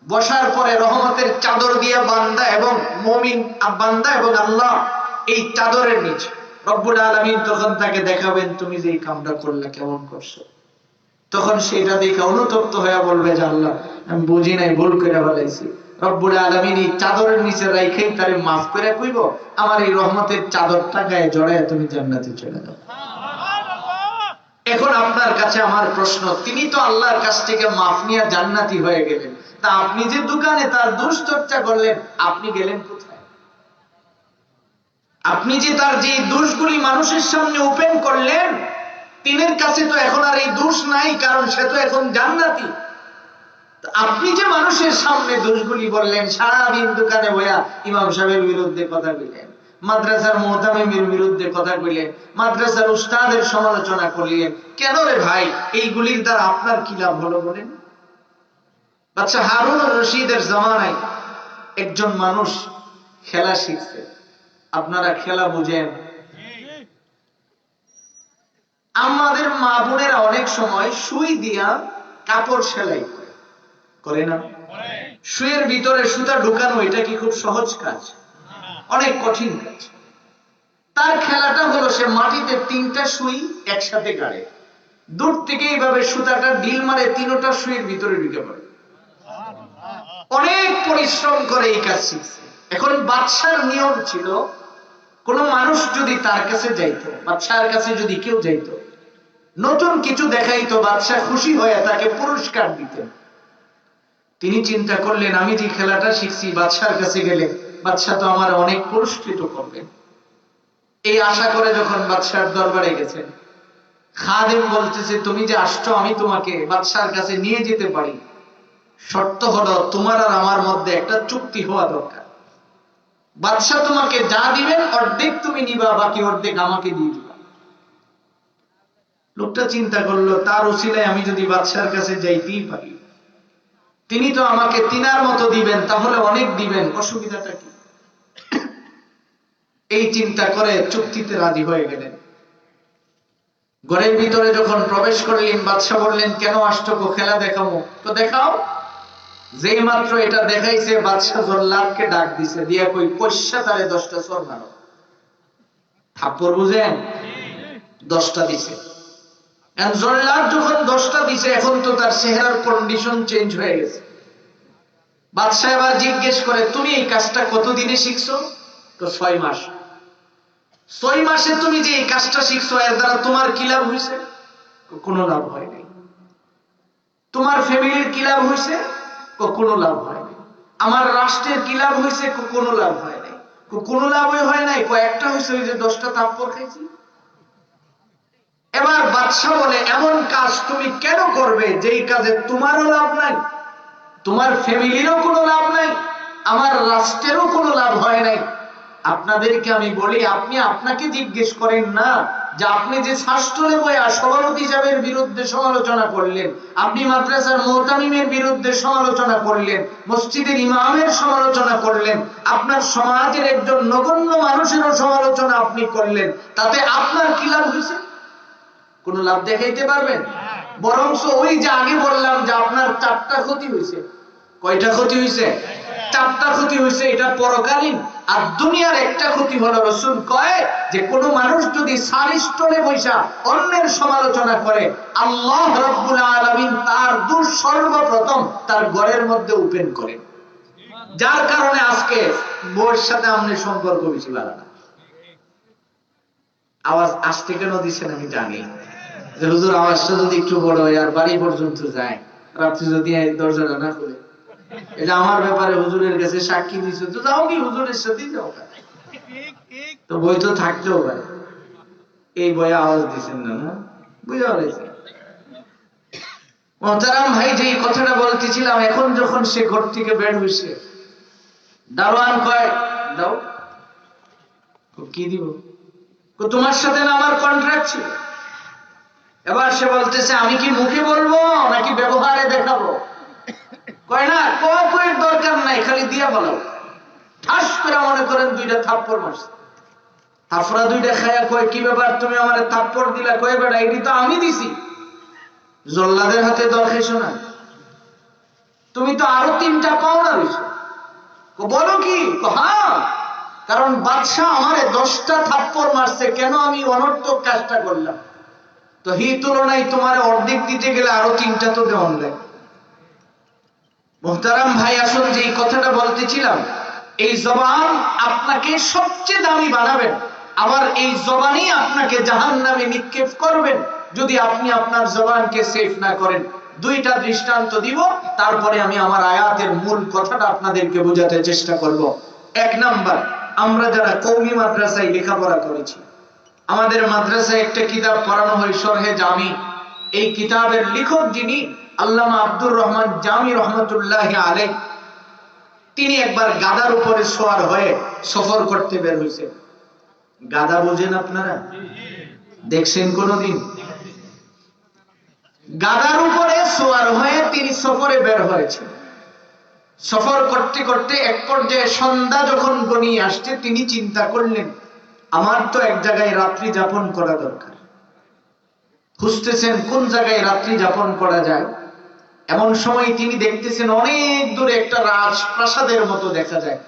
বসার পরে রহমতের চাদর দিয়ে বান্দা এবং মুমিন, বান্দা এবং আল্লাহ এই চাদরের নিচে রব্বুল আলামিন তখন তাকে দেখাবেন, তুমি যে এই কামটা করলে কেমন করছো। তখন সেটা দেখে অনুতপ্ত হয়ে বলবে যে আল্লাহ আমি বুঝি নাই, ভুল করে ফেলাইছি। রব্বুল আলামিন এই চাদরের নিচে রাইখাই তারে মাফ করে কইব, আমার এই রহমতের চাদরটা গায়ে জড়ায় তুমি জান্নাতে চলে যাও। এখন আপনার কাছে আমার প্রশ্ন, তিনি তো আল্লাহর কাছ থেকে মাফ নিয়ে জান্নাতি হয়ে গেলেন, তা আপনি যে দোকানে তার দুশ্চর্চা করলেন, আপনি গেলেন কোথায়? আপনি যে তার যে দোষগুলি মানুষের সামনে ওপেন করলেন, তিনের কাছে তো এখন আর এই দোষ নাই, কারণ সে তো এখন জান্নাতি। আপনি যে মানুষের সামনে দোষগুলি বললেন, সারাদিন দোকানে বইয়া ইমাম সাহেবের বিরুদ্ধে কথা কইলেন, মাদ্রাসার মুহতামিমের বিরুদ্ধে কথা কইলেন, মাদ্রাসার উস্তাদের সমালোচনা করলেন, কেন রে ভাই? এইগুলির দ্বারা আপনার কি লাভ হলো বলেন? আচ্ছা, হারুন রশিদের জামানায় একজন মানুষ খেলা শিখছে। আপনারা খেলা বুঝেন? আমাদের মা বোনেরা অনেক সময় সুই দিয়া কাপড় সেলাই করে, করে না? সুইয়ের ভিতরে সুতা ঢুকানো এটা কি খুব সহজ কাজ? অনেক কঠিন কাজ। তার খেলাটা হলো সে মাটিতে তিনটা সুই একসাথে গাড়ে, দূর থেকে এইভাবে সুতাটা ঢিল মারে, তিনটা সুইয়ের ভিতরে ঢুকে পড়ে। অনেক পরিশ্রম করে এই কাজ শিখছে। এখন বাদশার নিয়ম ছিল, কোন মানুষ যদি তার কাছে যাইতো, বাদশার কাছে যদি কেউ যাইতো, নতুন কিছু দেখাইতো, বাদশা খুশি হয়ে তাকে পুরস্কার দিতেন। তিনি চিন্তা করলেন, আমি যে খেলাটা শিখছি, বাদশার কাছে গেলে বাদশা তো আমার অনেক পুরস্কৃত করবেন। এই আশা করে যখন বাদশার দরবারে গেছেন, খাদেম বলতেছে, তুমি যে আসছো, আমি তোমাকে বাদশার কাছে নিয়ে যেতে পারি, শর্ত হলো তোমার আর আমার মধ্যে একটা চুক্তি হওয়া দরকার। বাদশা তোমাকে যা দিবেন অর্ধেক তুমি নিবা, বাকি অর্ধেক আমাকে দিয়ে দিবা। লোকটা চিন্তা করলো, তার উসিলায় আমি যদি বাদশার কাছে যাইতেই পারি, তিনি তো আমাকে তিনার মতো দিবেন, তাহলে অনেক দিবেন, অসুবিধাটা কি? এই চিন্তা করে চুক্তিতে রাজি হয়ে গেলেন। ঘরের ভিতরে যখন প্রবেশ করলেন, বাদশা বললেন, কেন আসছো গো? খেলা দেখাবো। তো দেখাও। যেই মাত্র এটা দেখাইছে, বাদশা জল্লাদকে ডাক দিছে, দিয়া কই, পয়সা তারে 10টা সর মারো। থাপ্পড় বুঝেন? 10টা দিছে। জল্লাদ যখন 10টা দিছে, এখন তো তার চেহারার কন্ডিশন চেঞ্জ হয়ে গেছে। বাদশা এবার জিজ্ঞেস করে, তুমি এই কাজটা কতদিনে শিখছো? তো 6 মাস। 6 মাসে তুমি যে এই কাজটা শিখছো, এর দ্বারা তোমার কি লাভ হয়েছে? কোনো লাভ হয় নাই। তোমার ফ্যামিলির কি লাভ হয়েছে? কোনো লাভ হয় নাই। আমার রাষ্ট্রের কি লাভ হয়েছে? কোনো লাভ হয় নাই। কোনো লাভই হয় নাই। কয়েকটা হয়েছে, ওই যে 10টা থাপ্পড় খাইছি। এবার বাদশা বলে, এমন কাজ তুমি কেন করবে যেই কাজে তোমারও লাভ নাই, তোমার ফ্যামিলিরও কোনো লাভ নাই, আমার রাষ্ট্রেরও কোনো লাভ হয় নাই? আপনাদেরকে আমি বলি, আপনি আপনাকে জিজ্ঞেস করেন না যে আপনি যে শাস্ত্রে বইয়া সভাপতি সাহেবের বিরুদ্ধে সমালোচনা করলেন, আপনি মাদ্রাসার মুহতামিমের বিরুদ্ধে সমালোচনা করলেন, মসজিদের ইমামের সমালোচনা করলেন, আপনার সমাজের একজন নগণ্য মানুষেরও সমালোচনা আপনি করলেন, তাতে আপনার কি লাভ হয়েছে? কোনো লাভ দেখাইতে পারবেন? বরঞ্চ ওই যে আগে বললাম যে আপনার 4টা ক্ষতি হয়েছে। কয়টা ক্ষতি হয়েছে? 4টা ক্ষতি হয়েছে। এটা পরকালীন। আর দুনিয়ার একটা ক্ষতি হলো, রাসূল কয় যে কোন মানুষ যদি সারিষ্টলে বৈশা অন্যের সমালোচনা করে, আল্লাহ রাব্বুল আলামিন তার দোষ সর্বপ্রথম তার ঘরের মধ্যে ওপেন করেন। যার কারণে আজকে বউয়ের সাথে আমাদের সম্পর্ক বেশি ভালো না। আওয়াজ আসতে কেন দিচ্ছেন আমি জানি, যে হুজুর আওয়াজটা যদি একটু বড় হয় আর বাড়ি পর্যন্ত যায়, রাত্রি যদি দরজাটা না খুলে, এটা আমার ব্যাপারে হুজুরের কাছে সাক্ষী দিচ্ছে, তো যাও কি হুজুরের সাথে যাও, তো বই তো থাকতেও পারে। এই বইয়ে আওয়াজ দিচ্ছেন না, না বুঝা হয়েছে? মোহতারাম ভাই, যে কথাটা বলতেছিলাম, এখন যখন সে ঘর থেকে বের হয়েছে, দারোয়ান কয়, দাও। কি দিব? তোমার সাথে না আমার কন্ট্রাক্ট ছিল। এবার সে বলতেছে, আমি কি মুখে বলবো নাকি ব্যবহারে দেখাবো? কয় না, কয়ের দরকার নাই, খালি দিয়া বলো। ঠাস করে মনে করেন 2টা থাপ্পড় মারছে। হাফরা 2টা খায়া কয়, কি ব্যাপার তুমি আমারে থাপ্পড় দিলা? কয়, বেটা এটি তো আমি দিছি, জল্লাদের হাতে দর খাইছো না, তুমি তো আরো 3টা পাওনা হইছো। বলো কি? হ্যাঁ, কারণ বাদশাহ আমারে 10টা থাপ্পড় মারছে, কেন আমি অনর্থক কাজটা করলাম, তো হি তুলনায় তোমার অর্ধেক দিতে গেলে আরো 3টা তো দেওয়া লাগে। মোহতারাম ভাই, আসলে যে কথাটা বলতেছিলাম, এই জবান আপনাকে সবচেয়ে দামি বানাবেন, আবার এই জবানই আপনাকে জাহান্নামে নিক্ষেপ করবেন যদি আপনি আপনার জবানকে সেফ না করেন। 2টা দৃষ্টান্ত দিব, তারপরে আমি আমার আয়াতের মূল কথাটা আপনাদেরকে বোঝাতে চেষ্টা করব। 1 নাম্বার, আমরা যারা কওমি মাদ্রাসায় লেখাপড়া করেছি, আমাদের মাদ্রাসায় একটা কিতাব পড়ানো হয়, শরহে জামি। এই কিতাবের লেখক যিনি, আল্লামা আব্দুর রহমান জামি রহমতুল্লাহি আলাইহি, তিনি একবার গাধার উপরে সওয়ার হয়ে সফর করতে বের হয়েছেন। গাধা বোঝেন আপনারা? দেখছেন কোনদিন? গাধার উপরে সওয়ার হয়ে তিনি সফরে বের হয়েছেন। সফর করতে করতে এক পর্যায়ে সন্ধ্যা যখন গনিয়ে আসছে, তিনি চিন্তা করলেন, আমার তো এক জায়গায় রাত্রি যাপন করা দরকার। খুঁজতেছেন কোন জায়গায় রাত্রি যাপন করা যায়। এমন সময় তিনি দেখতেছেন অনেক দূরে একটা রাজপ্রাসাদের মতো দেখা যায়।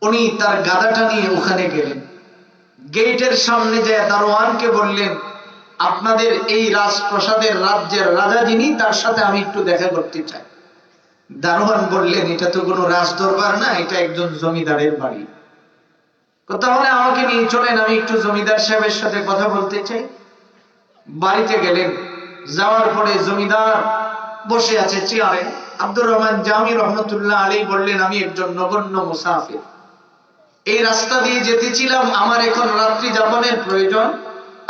উনি তার গাধাটা নিয়ে ওখানে গেলেন। গেটের সামনে যায় দারোয়ানকে বললেন, আপনাদের এই রাজপ্রাসাদের রাজ্যের রাজা যিনি, তার সাথে আমি একটু দেখা করতে চাই। দারোয়ান বললেন, এটা তো কোনো রাজদরবার না, এটা একজন জমিদারের বাড়ি। তাহলে আমাকে নিয়ে চলেন, আমি একটু জমিদার সাহেবের সাথে কথা বলতে চাই। বাড়িতে গেলেন, যাওয়ার পরে জমিদার বসে আছে চেয়ারে। আব্দুর রহমান জামি রহমতুল্লাহ আলাইহি বললেন, আমি একজন নগণ্য মুসাফির, এই রাস্তা দিয়ে যেতেছিলাম, আমার এখন রাত্রি যাপনের প্রয়োজন,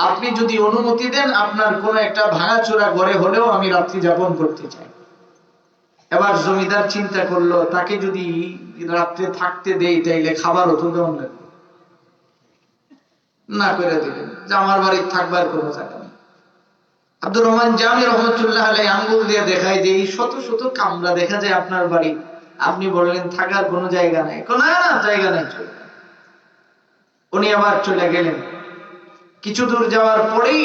আপনি যদি অনুমতি দেন, আপনার কোন একটা ভাঙাচোরা ঘরে হলেও আমি রাত্রি যাপন করতে চাই। এবার জমিদার চিন্তা করলো, তাকে যদি রাত্রে থাকতে দেই তাইলে খাবারও তো দেওয়া লাগবে, না করে দিলেন যে আমার বাড়ির থাকবার কোনো জায়গা নেই। আব্দুর রহমান জামি রহমতুল্লাহ আলাইহি আঙ্গুল দিয়ে দেখায় যে এই শত শত কামরা দেখা যায় আপনার বাড়ি, আপনি বললেন থাকার কোনো জায়গা নাই। না, জায়গা নাই, চলে। উনি আবার চলে গেলেন। কিছু দূর যাওয়ার পরেই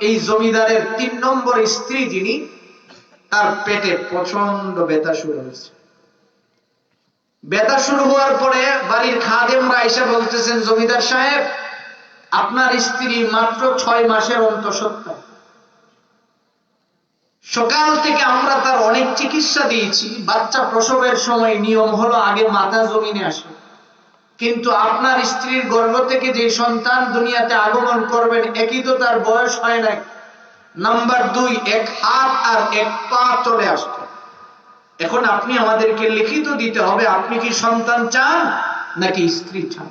এই জমিদারের 3 নম্বর স্ত্রী যিনি, তার পেটে প্রচন্ড ব্যথা শুরু হয়েছে। ব্যথা শুরু হওয়ার পরে বাড়ির খাদেমরা এসে বলতেছেন, জমিদার সাহেব, আপনার স্ত্রী মাত্র 6 মাসের অন্তঃসত্ত্বা। সকাল থেকে আমরা তার অনেক চিকিৎসা দিয়েছি। বাচ্চা প্রসবের সময় নিয়ম হলো আগে মাথা জমিনে আসে, কিন্তু আপনার স্ত্রীর গর্ভ থেকে যে সন্তান দুনিয়াতে আগমন করবেন, একই তো তার বয়স হয় নাই। নাম্বার 2, 1 হাত আর 1 পা চলে আসছে। এখন আপনি আমাদেরকে লিখিত দিতে হবে, আপনি কি সন্তান চান নাকি স্ত্রী চান?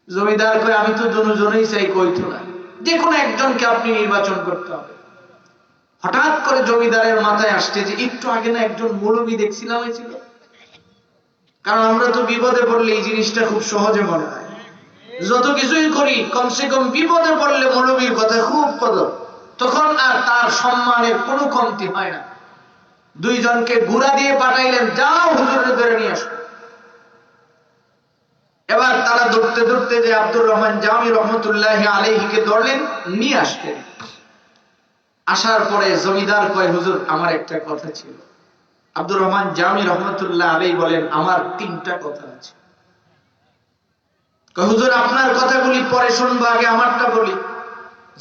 জমিদার কয়, আমি তো দুজনেই চাই। কইতো না, যে কোনো একজনকে আপনি নির্বাচন করতে হবে। হঠাৎ করে জমিদারের মাথায় আসছে যে একটু আগে না একজন মৌলবী দেখছিলাম হয়েছিল। কারণ আমরা তো বিপদে পড়লে এই জিনিসটা খুব সহজে মনে হয়, যত কিছুই করি কমসে কম বিপদে পড়লে মৌলবীর কথা খুব কদর, তখন আর তার সম্মানের কোনো কমতি হয় না। দুইজনকে ঘুরা দিয়ে পাঠাইলেন, যাও হুজুরের ধরে নিয়ে আসো। এবার তারা ধরতে ধরতে যে আব্দুর রহমান জামি রহমতুল্লাহ আলাইহিকে ধরলেন, নিয়ে আসলেন। আসার পরে জমিদার কয়, হুজুর আমার একটা কথা ছিল। আব্দুর রহমান জামি রহমতুল্লাহ আলাইহি বলেন, আমার 3টা কথা আছে। কয়, হুজুর আপনার কথাগুলি পরে শুনবো, আগে আমারটা বলি।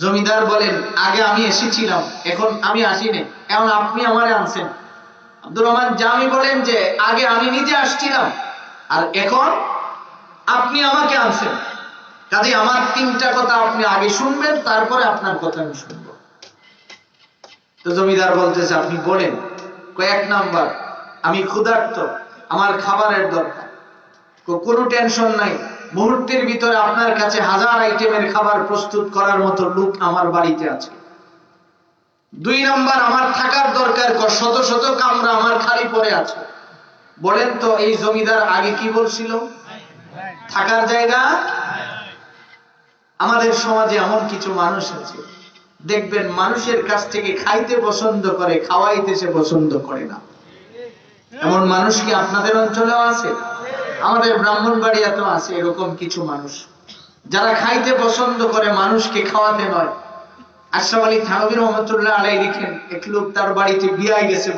জমিদার বলেন, আগে আমি এসেছিলাম, এখন আমি আসিনি, এখন আপনি আমারে আনছেন। আব্দুর রহমান জামি বলেন যে আগে আমি নিজে আসছিলাম, আর এখন আপনি আমাকে আনছেন, কাজে আমার 3টা কথা আপনি আগে শুনবেন, তারপরে আপনার কথা আমি শুনবো। তো জমিদার বলতেছে, আপনি বলেন। কয়েক নাম্বার, আমি ক্ষুধার্ত, আমার খাবারের দরকার। কোনো টেনশন নাই, মুহূর্তের ভিতরে আপনার কাছে 1000 আইটেমের খাবার প্রস্তুত করার মতো লোক আমার বাড়িতে আছে। 2 নাম্বার, আমার থাকার দরকার, শত শত কামরা আমার খালি পড়ে আছে। বলেন তো এই জমিদার আগে কি বলছিল? থাকার জায়গা। আমাদের সমাজে এমন কিছু মানুষ আছে, দেখবেন মানুষের কাছ থেকে খাইতে পছন্দ করে, খাওয়াইতে সে পছন্দ করে না। এমন মানুষ কি আপনাদের অঞ্চলেও আছে? আমাদের ব্রাহ্মণবাড়িয়াতেও আছে এরকম কিছু মানুষ, যারা খাইতে পছন্দ করে, মানুষকে খাওয়াতে নয়। আশরাফ আলী থানভী রহমতুল্লাহ আলাইহি লিখেন, এক লোক তার বাড়িতে বিয়াই গেছে,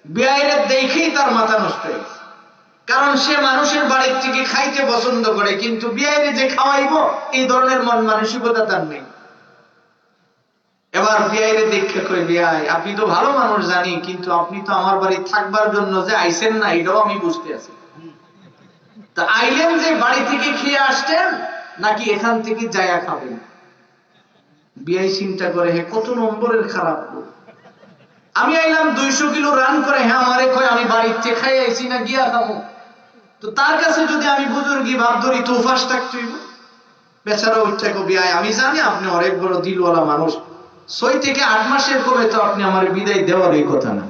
বিয়াইরে দেখেই তার মাথা নষ্ট হয়ে গেছে। কারণ সে মানুষের বাড়ির থেকে খাইতে পছন্দ করে, কিন্তু বিয়াইরে যে খাওয়াইবো এই ধরনের মন মানসিকতা তার নেই। এবার বিয়াইরে দেখে কই, বিয়াই আপনি তো ভালো মানুষ জানি, কিন্তু আপনি তো আমার বাড়ি থাকবার জন্য যে আইছেন না, এটাও আমি বুঝতে আছি। তা আইলেন যে বাড়ি থেকে খেয়ে আসতেন, নাকি এখান থেকে জায়গা খাবেন? বিয়াই চিন্তা করে, হে কত নম্বরের খারাপ লোক। আমি আইলাম 200 কিলো রান করে, হ্যাঁ আমারে কয় আমি বাড়িতে খাই আইছি না গিয়া খাবো। তো তার কাছে যদি আমি বুজুর্গি ভাব ধরি তো উপাস থাকতেই। বেচারা উঠতে কবি, আমি জানি আপনি অনেক বড় দিলওয়ালা মানুষ, 6 থেকে 8 মাসের কবে তো আপনি আমার বিদায় দেওয়ার এই কথা না।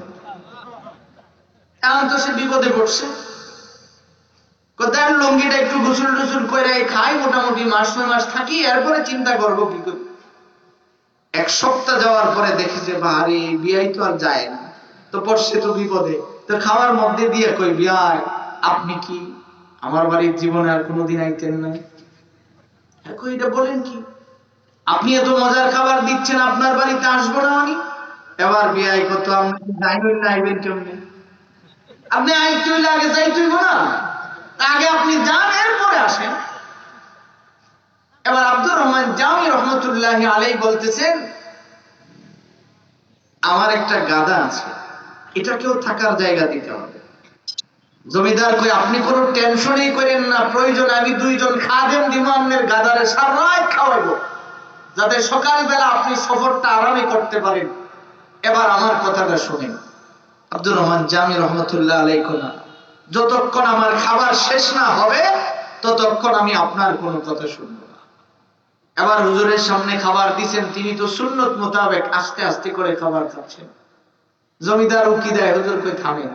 এখন তো সে বিপদে পড়ছে। কোথায় লঙ্গিটা একটু গোসল টুসুল করে খাই, মোটামুটি মাস 6 মাস থাকি, এরপরে চিন্তা করবো কি করি। 1 সপ্তাহ যাওয়ার পরে দেখি যে বাহারি বিয়াই তো আর যায় না, তো পড়ছে তো বিপদে। তো খাওয়ার মধ্যে দিয়ে কই, বিয়াই আপনি কি আমার বাড়ির জীবনে আর কোনোদিন আইতেন না? এটা বলেন কি, আপনি এত মজার খাবার দিচ্ছেন, আপনার বাড়িতে আসবো না আমি? এবার বিয়াই কত, আপনি যাইবেন না আইবেন কেমনে? আপনি আইতে হইলে আগে যাইতে হইব না, আগে আপনি যান এরপরে আসেন। এবার আব্দুর রহমান জামি রহমতুল্লাহ আলাইহি বলতেছেন, আমার একটা গাধা আছে, এটাকেও থাকার জায়গা দিতে হবে। জমিদার কই, আপনি কোনো টেনশনই করেন না, প্রয়োজন আমি 2 জন খাদেম দিব, আপনার গাধারে সারা রাত খাওয়াইবো, যাতে সকালবেলা আপনি সফরটা আরামে করতে পারেন। এবার আমার কথাটা শুনেন। আব্দুর রহমান জামি রহমতুল্লাহ আলাইহি কোনা, যতক্ষণ আমার খাবার শেষ না হবে ততক্ষণ আমি আপনার কোনো কথা শুনবো না। এবার হুজুরের সামনে খাবার দিছেন, তিনি তো সুন্নত মোতাবেক আস্তে আস্তে করে খাবার খাচ্ছেন। জমিদার উকি দেয়, হুজুর কই থামেন।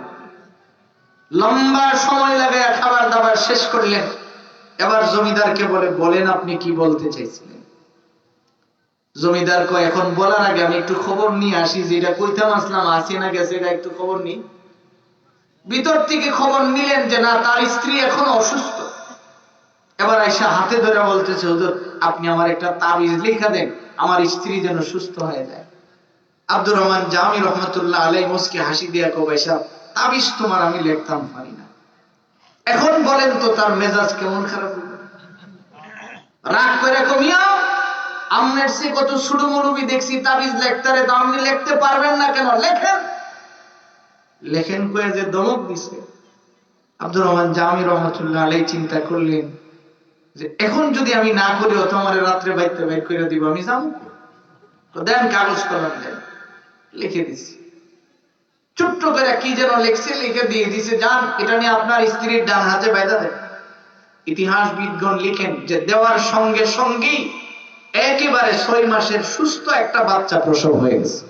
লম্বা সময় লাগায় খাবার দাবার শেষ করলেন। এবার জমিদারকে বলে, বলেন আপনি কি বলতে চাইছিলেন? জমিদার কয়, এখন বলার আগে আমি একটু খবর নিয়ে আসি, যে এটা কইতাম আসলাম আসে না গেছে, এটা একটু খবর নিই। ভিতর থেকে খবর নিলেন যে না, তার স্ত্রী এখন অসুস্থ। এবার আয়সা হাতে ধরে বলতেছে, হুজুর আপনি আমার একটা তাবিজ লিখা দেন, আমার স্ত্রী যেন সুস্থ হয়ে যায়। আব্দুর রহমান জামি রহমতুল্লাহ আলাইহি মুস্কি হাসি দিয়া কয়, সাহেব তাবিজ তোমার আমি লিখতাম পারি না। এখন বলেন তো তার মেজাজ কেমন খারাপ হইল? রাগ করে কমিয়া, আমনের সে কত সুড়ু মুড়ুবি দেখছি তাবিজ লেখতারে, তো আপনি লিখতে পারবেন না কেন? লেখেন। লেখেন কয়ে যে দমক দিছে। আব্দুর রহমান জামি রহমতুল্লাহ আলাইহি চিন্তা করলেন যে এখন যদি আমি না করি, অত আমার রাত্রে বাইতে বাইর করে দিব, আমি যাবো। তো দেন কাগজ কলম দেন, লিখে দিছি। ছোট্ট করে কি যেন লেখছে, লিখে দিয়ে দিছে, যান এটা নিয়ে আপনার স্ত্রীর ডান হাতে বাইদা দেন। ইতিহাসবিদগণ লিখেন যে দেওয়ার সঙ্গে সঙ্গেই একেবারে 6 মাসের সুস্থ একটা বাচ্চা প্রসব হয়ে গেছে।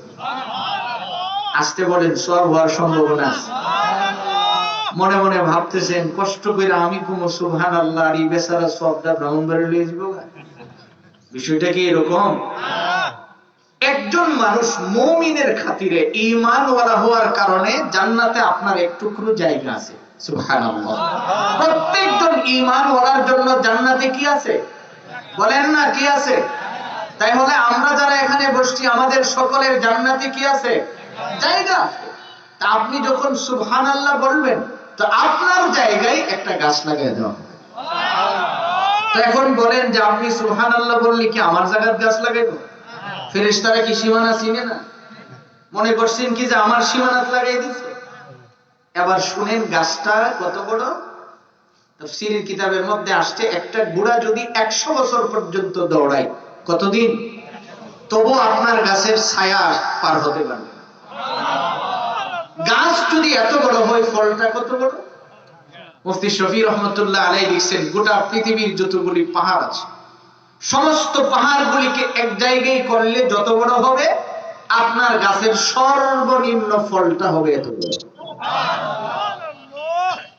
আসতে বলেন, সওয়াব হওয়ার সম্ভাবনা আছে। মনে মনে ভাবতেছেন, কষ্ট করে আমি কুমো সুবহানাল্লাহ, আর এই বেচারা সওয়াবটা ব্রাহ্মণবাড়ি লয়ে যাবো। বিষয়টা কি এরকম? একজন মানুষ মুমিনের খাতিরে ঈমানওয়ালা হওয়ার কারণে জান্নাতে আপনার এক টুকরো জায়গা আছে। সুবহানাল্লাহ। প্রত্যেকজন ঈমানওয়ালার জন্য জান্নাতে কি আছে? বলেন না, কি আছে? তাই হলে আমরা যারা এখানে বসছি, আমাদের সকলের জান্নাতে কি আছে? জায়গা আছে। তা আপনি যখন সুবহানাল্লাহ বলবেন, তো আপনার জায়গায় একটা গাছ লাগিয়ে দেওয়া হবে। তো এখন বলেন যে আপনি সুবহানাল্লাহ বললে কি আমার জায়গায় গাছ লাগাইবো? ফেরেশতারা কি সীমানা চিনে না? মনে করছেন কি যে আমার সীমানাত লাগাই দিচ্ছে? এবার শুনেন গাছটা কত বড়। তাফসীরের কিতাবের মধ্যে আসছে, একটা ঘোড়া যদি 100 বছর পর্যন্ত দৌড়ায়, কতদিন? তবু আপনার গাছের ছায়া পার হতে পারবে না। গাছ যদি এত বড় হয়, ফলটা কত বড়? মুফতি শফি রহমতুল্লাহ আলাইহি লিখছেন, গোটা পৃথিবীর যতগুলি পাহাড় আছে, সমস্ত পাহাড়গুলিকে এক জায়গায় করলে যত বড় হবে, আপনার গাছের সর্বনিম্ন ফলটা হবে এত বড়।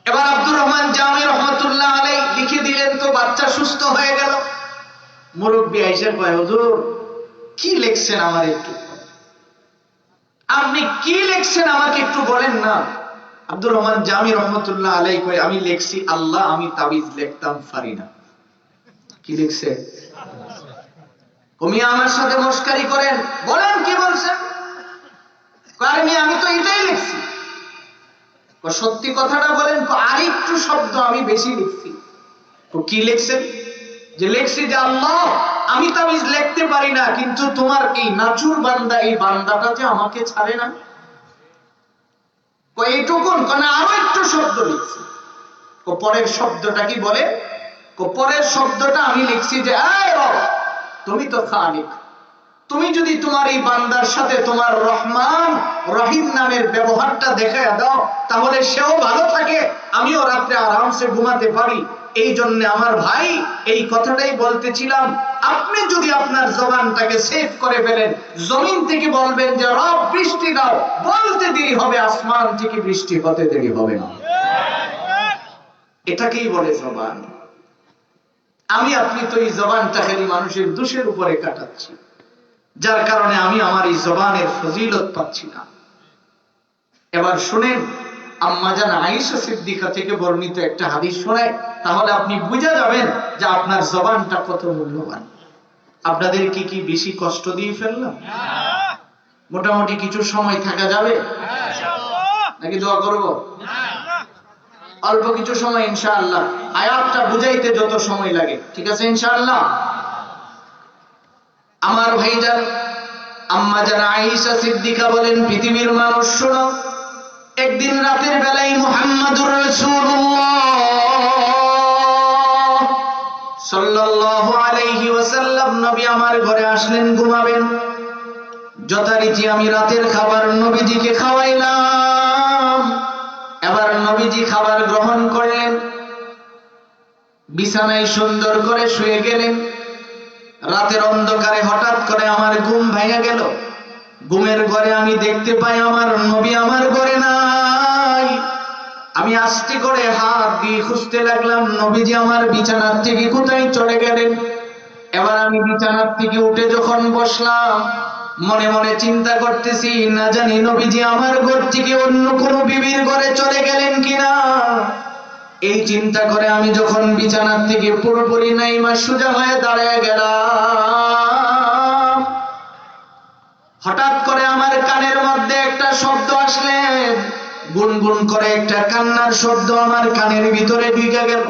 এবার আব্দুর রহমান জামি রহমতুল্লাহ আলাইহি লিখে দিলেন, তো বাচ্চা সুস্থ হয়ে গেল। মুরব্বী আইসা কয়, হুজুর কি লিখছেন আমার একটু, আপনি কি লিখছেন আমাকে একটু বলেন না। আব্দুর রহমান জামি রহমতুল্লাহ আলাইহি কয়, আমি লিখছি, আল্লাহ আমি তাবিজ লিখতাম পারি না। কি লিখছে? তুমি আমার সাথে মস্কারি করেন, বলেন কি বলছেন? আমি তো এটাই লিখছি। সত্যি কথাটা বলেন, আরেকটু শব্দ আমি বেশি লিখছি। তো কি লিখছেন? যে লিখছি যে আল্লাহ আমি তাবিজ লিখতে পারি না, কিন্তু তোমার এই নাচুর বান্দা, এই বান্দাটা যে আমাকে ছাড়ে না। এইটুকুন না, আরো একটু শব্দ লিখছি। পরের শব্দটা কি বলে? পরের শব্দটা আমি লিখছি যে তুমি তো খালিক, তুমি যদি তোমার এই বান্দার সাথে তোমার রহমান রহিম নামের ব্যবহারটা দেখায় দাও, তাহলে সেও ভালো থাকে, আমিও রাত্রে আরামসে ঘুমাতে পারি। এই জন্য আমার ভাই, এই কথাটাই বলতেছিলাম, আপনি যদি আপনার জবানটাকে সেভ করে ফেলেন, জমিন থেকে বলবেন যে রব বৃষ্টি দাও, বলতে দেরি হবে, আসমান থেকে বৃষ্টি হতে দেরি হবে না। এটাকেই বলে জবান। আমি আপনি তো এই জবানটা খালি মানুষের দোষের উপরে কাটাচ্ছি, যার কারণে আমি আমার এই জবানের ফজিলত পাচ্ছি না। এবার শুনেন, আম্মা জান আয়েশা সিদ্দিকা থেকে বর্ণিত একটা হাদিস শোনায়, তাহলে আপনি বুঝে যাবেন যে আপনার জবানটা কত মূল্যবান। আপনাদের কি কি বেশি কষ্ট দিয়ে ফেললাম? মোটামুটি কিছু সময় থাকা যাবে নাকি দোয়া করব? অল্প কিছু সময় ইনশাআল্লাহ, আয়াতটা বুঝাইতে যত সময় লাগে, ঠিক আছে ইনশাআল্লাহ। আমার ভাইজান, আম্মা জান আয়েশা সিদ্দিকা বলেন, পৃথিবীর মানুষ শোনো, একদিন রাতের বেলায় মুহাম্মদুর রাসূলুল্লাহ সাল্লাল্লাহু আলাইহি ওয়াসাল্লাম নবী আমার ঘরে আসলেন ঘুমাবেন। যথারীতি আমি রাতের খাবার নবীজিকে খাওয়াইলাম। এবার নবীজি খাবার গ্রহণ করলেন, বিছানায় সুন্দর করে শুয়ে গেলেন। রাতের অন্ধকারে হঠাৎ করে আমার ঘুম ভেঙে গেল। ঘুমের ঘরে আমি দেখতে পাই আমার নবী আমার ঘরে নাই। আমি আস্তে করে হাত দিয়ে খুঁজতে লাগলাম, নবীজি আমার বিছানার থেকে কোথায় চলে গেলেন। এবার আমি বিছানার থেকে উঠে যখন বসলাম, মনে মনে চিন্তা করতেছি, না জানি নবীজি আমার ঘর থেকে অন্য কোনো বিবির ঘরে চলে গেলেন কিনা। এই চিন্তা করে আমি যখন বিছানার থেকে পুরোপুরি নাইমা সোজা হয়ে দাঁড়িয়ে গেলাম, হঠাৎ করে আমার কানের মধ্যে একটা শব্দ আসলেন, গুনগুন করে একটা কান্নার শব্দ আমার কানের ভিতরে ঢুকে গেল।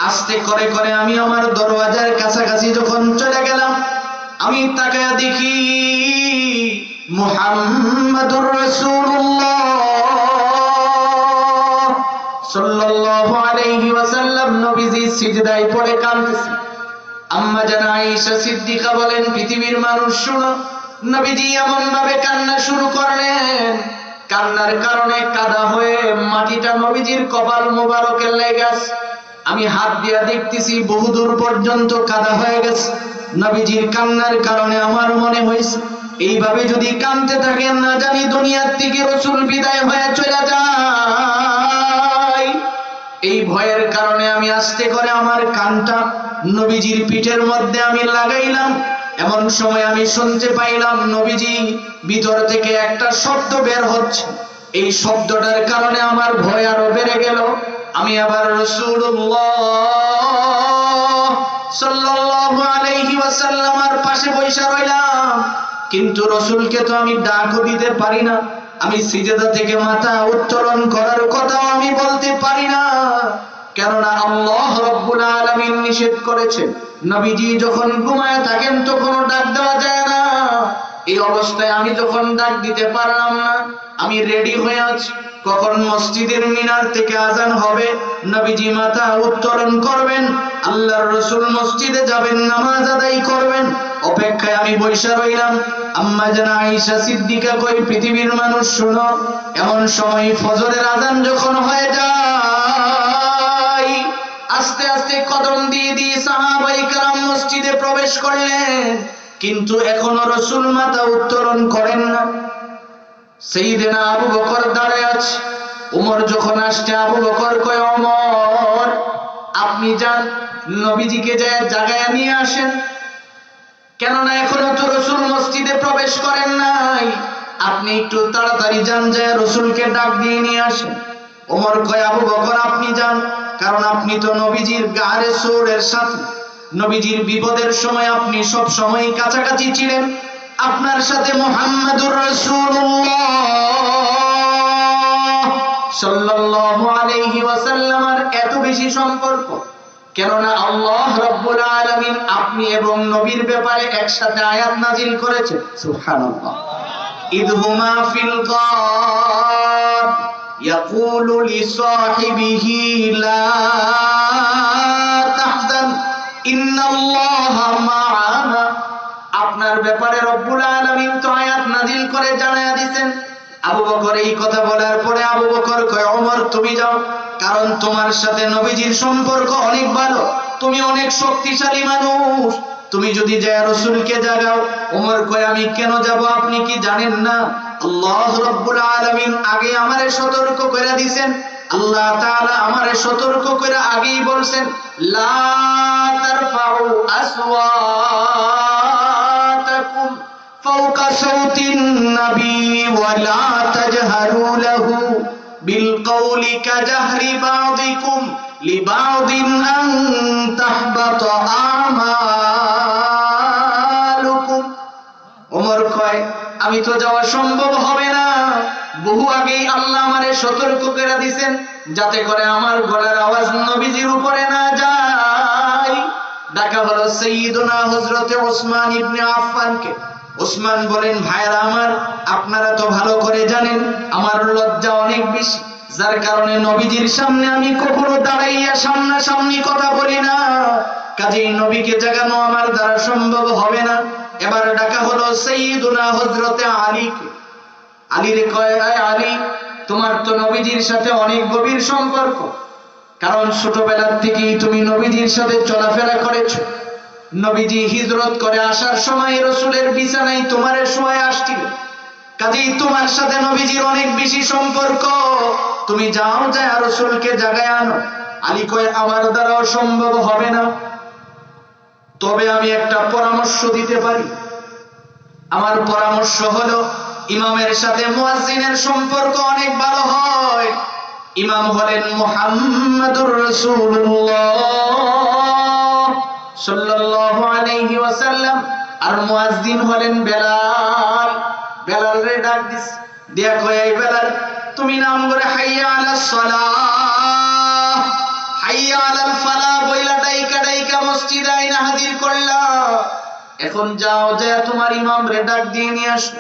আস্তে করে করে আমি আমার দরওয়াজার কাছাকাছি যখন চলে গেলাম, আমি তাকায়া দেখি মুহাম্মাদুর রাসূলুল্লাহ সাল্লাল্লাহু আলাইহি ওয়াসাল্লাম নবীজি সিজদায় পড়ে কাঁদতেছে। আম্মা জান আয়েশা সিদ্দিকা বলেন, পৃথিবীর মানুষ শুনো, নবীজি এমন ভাবে কান্না শুরু করলেন, কান্নার কারণে কাদা হয়ে মাটিটা নবীজির কপাল মোবারকে লেগে গেছে। আমি হাত দিয়া দেখতেছি বহুদূর পর্যন্ত কাদা হয়ে গেছে। নবীজির কান্নার কারণে আমার মনে হয়েছে এইভাবে যদি কাঁদতে থাকেন না জানি দুনিয়ার থেকে রাসূল বিদায় হয়ে চলে যায়। এই ভয়ের কারণে আমি আস্তে করে আমার কানটা নবীজির পিঠের মধ্যে আমি লাগাইলাম। এমন সময় আমি শুনতে পাইলাম নবীজি ভিতর থেকে একটা শব্দ বের হচ্ছে। এই শব্দটার কারণে আমার ভয় আরো বেড়ে গেল। আমি আবার রাসূলুল্লাহ সাল্লাল্লাহু আলাইহি ওয়াসাল্লামের পাশে বসে রইলাম, কিন্তু রাসূলকে তো আমি ডাকও দিতে পারি না, আমি সিজদা থেকে মাথা উত্তোলন করার কথাও আমি বলতে পারি না, কেননা আল্লাহ রাব্বুল আলামিন নিষেধ করেছেন নবীজি যখন ঘুমায় থাকেন তখন ডাক দেওয়া যায় না। এই অবস্থায় আমি যখন ডাক দিতে পারলাম না, আমি রেডি হয়ে আছি কখন মসজিদের মিনার থেকে আজান হবে, নবীজি মাথা উত্তোলন করবেন, আল্লাহর রাসূল মসজিদে যাবেন, নামাজ আদায় করবেন, অপেক্ষায় আমি বসে রইলাম। আম্মা জান আয়েশা সিদ্দিকা কই, পৃথিবীর মানুষ শোনো, এমন সময় ফজরের আজান যখন হয়ে যায়, আস্তে আস্তে কদম দিয়ে দিয়ে সাহাবায়ে কেরাম মসজিদে প্রবেশ করলেন, কিন্তু এখনো রাসূল মাথা উত্তোলন করেন না। সাইয়েদনা আবু বকর দাঁড়ায় আছে। ওমর যখন আসছে, আবু বকর কয়, ওমর আপনি যান নবীজিকে জাগায় নিয়ে আসেন, কেননা এখনো তো রাসূল মসজিদে প্রবেশ করেন নাই, আপনি একটু তাড়াতাড়ি যান, যায় রাসূলকে ডাক দিয়ে নিয়ে আসেন। ওমর কয়, আবু বকর আপনি যান, কারণ আপনি তো নবীজির গারে সূরের সাথে, নবীজির বিপদের সময় আপনি সব সময় কাছাকাছি ছিলেন, আপনার সাথে মুহাম্মাদুর রাসূলুল্লাহ সাল্লাল্লাহু আলাইহি ওয়াসাল্লামের এত বেশি সম্পর্ক, কেননা আল্লাহ রাব্বুল আলামিন আপনি এবং নবীর ব্যাপারে একসাথে আয়াত নাজিল করেছেন। সুবহানাল্লাহ। ইদহুমা ফিল গার ইয়াকুলু লিসাহিবিহি লা তাহজান ইন্নাল্লাহা মা'ানা। আপনার ব্যাপারে রব্বুল আলামিন তো আয়াত নাজিল করে জানায়া দিবেন। আবু বকর এই কথা বলার পরে আবু বকর কয়, ওমর তুমি যাও, কারণ তোমার সাথে নবীজির সম্পর্ক অনেক ভালো, তুমি অনেক শক্তিশালী মানুষ, তুমি যদি যায় রাসূলকে জাগাও। ওমর কয়, আমি কেন যাব, আপনি কি জানেন না আল্লাহ রাব্বুল আলামিন আগে আমারে সতর্ক করে দিয়েছেন, আল্লাহ তাআলা আমারে সতর্ক করে আগেই বলছেন, লা তারফাউ আসওয়াতাকুম ফাওকা সাউতিন নবী ওয়া লা তাজহারু লাহু বিল কওলি কাজাহরি বাযিকুম লিবাযিন আন তাহবাতা আমালুকুম। ওমর কয়, আমি তো যাওয়া সম্ভব হবে না, বহু আগেই আল্লাহ আমারে সতর্ক করে দিয়েছেন যাতে করে আমার গলার আওয়াজ নবীজির উপরে না যায়। ডাকা হলো সাইয়্যিদুনা হযরতে ওসমান ইবনে আফফানকে। ওসমান বলেন, ভাইরা আমার, আপনারা তো ভালো করে জানেন আমার লজ্জা অনেক বেশি, যার কারণে নবীজির সামনে আমি কখনো দাঁড়াইয়া সামনাসামনি কথা বলি না, কাজেই নবীকে জাগানো আমার দ্বারা সম্ভব হবে না। এবার ডাকা হলো সাইয়্যিদুনা হযরতে আলীকে। আলীরে কয়, আলী, তোমার তো নবীজির সাথে অনেক গভীর সম্পর্ক, কারণ ছোটবেলার থেকেই তুমি নবীজির সাথে চলাফেরা করেছো, নবীজি হিজরত করে আসার সময় রাসূলের বিছানায় তোমারে শোয়ায় আসছিলেন, কাজেই তোমার সাথে নবীজির অনেক বেশি সম্পর্ক, তুমি যাও, যায় রাসূলকে জাগায় আনো। আলী কয়, আমার দ্বারাও সম্ভব হবে না, তবে আমি একটা পরামর্শ দিতে পারি। আমার পরামর্শ হলো, ইমামের সাথে মুয়াজ্জিনের সম্পর্ক অনেক ভালো হয়। ইমাম হলেন মুহাম্মাদুর রাসূলুল্লাহ সাল্লাল্লাহু আলাইহি ওয়াসাল্লাম, আর মুয়াজ্জিন হলেন বেলাল। বেলাল রে ডাক দিস, দিয়া কয়, এই বেলাল, তুমি নাম করে হাইয়া আলাস সালাহ হাইয়া আলাল ফালাহ বইলা ডাইকা ডাইকা মসজিদে আইনা হাজির করলা, এখন যাও, যায় তোমার ইমাম রে ডাক দিয়ে নিয়ে আসো।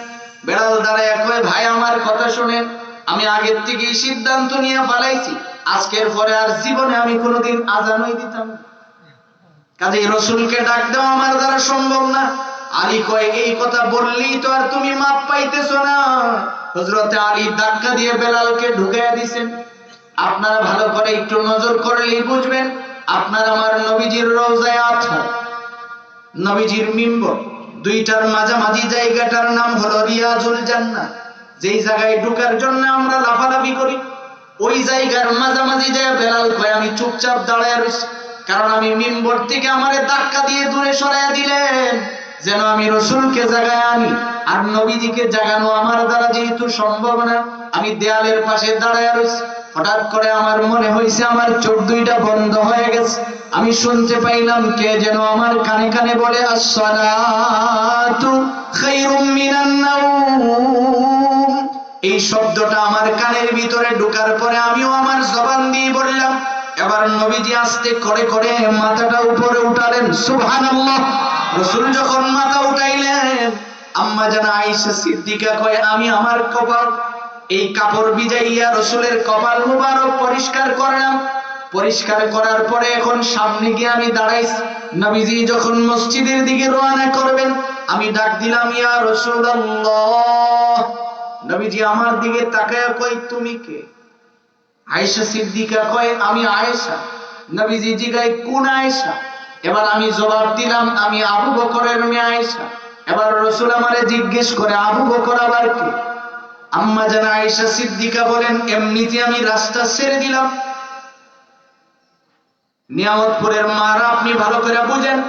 বেলাল দাঁড়ায় কয়, ভাই আমার কথা শুনেন, আমি আগের থেকেই সিদ্ধান্ত নিয়ে ফেলাইছি, আজকের পরে আর জীবনে আমি কোনোদিন আজানই দিতাম না, কাজেই রাসূলকে ডাক দেওয়া আমার দ্বারা সম্ভব না। আলী কয়, এই কথা বললেই তো আর তুমি মাপ পাইতেছো না। হযরতে আলী ধাক্কা দিয়ে বেলালকে ঢুকাইয়া দিয়েছেন। আপনারা ভালো করে একটু নজর করলেই বুঝবেন, আপনার আমার নবীজির রওজায়ে আতহার, নবীজির মিম্বর, দুইটার মাঝামাঝি জায়গাটার নাম হলো রিয়াজুল জান্নাহ। যেই জায়গায় ঢোকার জন্য আমরা লাফালাফি করি, ওই জায়গার মাঝামাঝি যায় বেলাল কয় আমি চুপচাপ দাঁড়ায় রয়েছি, কারণ আমি মিম্বর থেকে আমারে ধাক্কা দিয়ে দূরে সরাইয়া দিলেন যেন আমি রসুলকে জাগায় আনি। আর নবীজিকে জাগানো আমার দ্বারা যেহেতু সম্ভব না, আমি দেয়ালের পাশে দাঁড়ায় রয়েছি। হঠাৎ করে আমার মনে হয়েছে আমার চোখ দুইটা বন্ধ হয়ে গেছে, আমি শুনতে পাইলাম কে যেন আমার কানে কানে বলে আসসালাতু খায়রুম মিনান নাওম। এই শব্দটা আমার কানের ভিতরে ঢোকার পরে আমিও আমার জবান দিয়ে বললাম। এবার নবীজি আস্তে করে করে মাথাটা উপরে উঠালেন, সুবহানাল্লাহ। রাসূল যখন মাথা উঠাইলেন, আম্মা জান আয়েশা সিদ্দিকা কয় আমি আমার কপাল এই কাপড় ভিজাইয়া রাসূলের কপাল মুবারক পরিষ্কার করলাম। পরিষ্কার করার পরে এখন সামনে গিয়ে আমি দাঁড়াইছি। নবীজি যখন মসজিদের দিকে রওনা করবেন, আমি ডাক দিলাম ইয়া রাসূলুল্লাহ। নবীজি আমার দিকে তাকায় কয় তুমি কে? আয়েশা সিদ্দিকা কয় আমি আয়েশা। নবীজি জিগায় কোন আয়েশা? এবার আমি জবাব দিলাম আমি আবু বকরের মেয়ে আয়েশা। এবার রাসূল আমারে জিজ্ঞেস করে আবু বকর আবার কে? আম্মা জান আয়েশা সিদ্দিকা বলেন এমনিতে আমি রাস্তা ছেড়ে দিলাম। নিয়ামতপুরের মারা আপনি ভালো করে বুঝেন,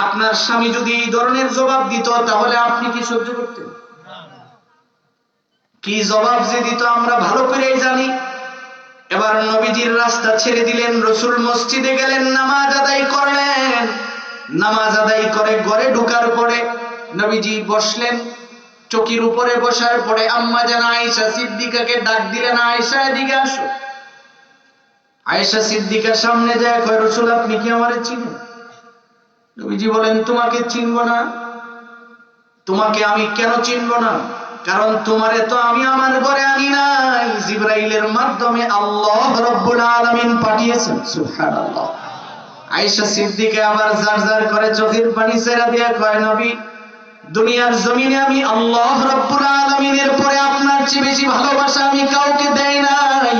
আপনার স্বামী যদি এই ধরনের জবাব দিত তাহলে আপনি কি সহ্য করতেন? কি জবাব যে দিত আমরা ভালো করেই জানি। এবার নবীজির রাস্তা ছেড়ে দিলেন, রাসূল মসজিদে গেলেন, নামাজ আদায় করলেন। নামাজ আদায় করে ঘরে ঢোকার পরে নবীজি বসলেন। চকির উপরে বসার পরে আম্মা জান আয়েশা সিদ্দিকাকে ডাক দিলেন, আয়েশা এদিকে আসো। আয়েশা সিদ্দিকা সামনে যায় কয় রাসূল আপনি কি আমারে চিনেন? নবীজি বলেন তোমাকে চিনব না। তোমাকে আমি কেন চিনব না? কারণ তোমারে তো আমি আমার ঘরে আনি নাই, জিবরাইলের মাধ্যমে আল্লাহ রাব্বুল আলামিন পাঠিয়েছেন। সুবহানাল্লাহ। আয়েশা সিদ্দিকা আবার জারজার করে চোখের পানি ছেড়ে দিয়ে কয় নবী দুনিয়ার জমিনে আমি আল্লাহ রাব্বুল আলামিনের পরে আপনার চেয়ে বেশি ভালোবাসা আমি কাউকে দেই নাই,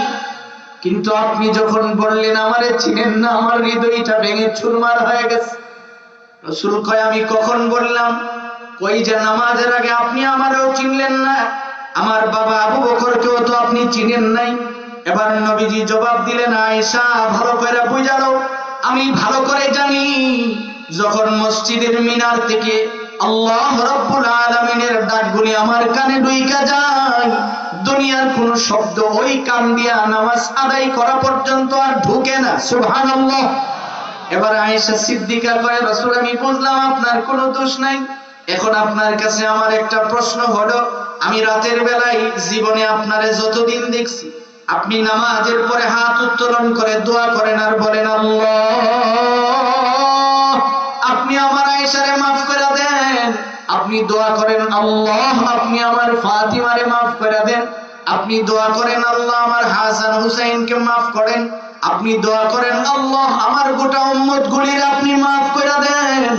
কিন্তু আপনি যখন বললেন আমারে চিনেন না, আমার হৃদয়টা ভেঙে চুরমার হয়ে গেছে। রাসূল কয় আমি কখন বললাম? কই যে নামাজের আগে আপনি আমারও চিনলেন না, আমার বাবা আবু বকরকেও তো আপনি চিনেন নাই। এবার নবীজি জবাব দিলেন আয়েশা ভালো করে বুঝালো, আমি ভালো করে জানি যখন মসজিদের মিনার থেকে আল্লাহ রাব্বুল আলামিনের ডাকগুলি আমার কানে ঢুইকা যায়, দুনিয়ার কোন শব্দ ওই কান দিয়া নামাজ আদায় করা পর্যন্ত আর ঢুকে না। সুবহানাল্লাহ। এবার আয়েশা সিদ্দিকা কয় রাসূল আমি বুঝলাম আপনার কোনো দোষ নাই। এখন আপনার কাছে আমার একটা প্রশ্ন হলো, আমি রাতের বেলায় জীবনে আপনারে যতদিন দেখছি আপনি নামাজের পরে হাত উত্তোলন করে দোয়া করেন আর বলেন আল্লাহ আপনি আমার আয়েশারে মাফ করে দেন, আপনি দোয়া করেন আল্লাহ আপনি আমার ফাতিমারে মাফ করে দেন, আপনি দোয়া করেন আল্লাহ আমার হাসান হুসাইনকে মাফ করেন, আপনি দোয়া করেন আল্লাহ আমার গোটা উম্মত গুলির আপনি মাফ করে দেন।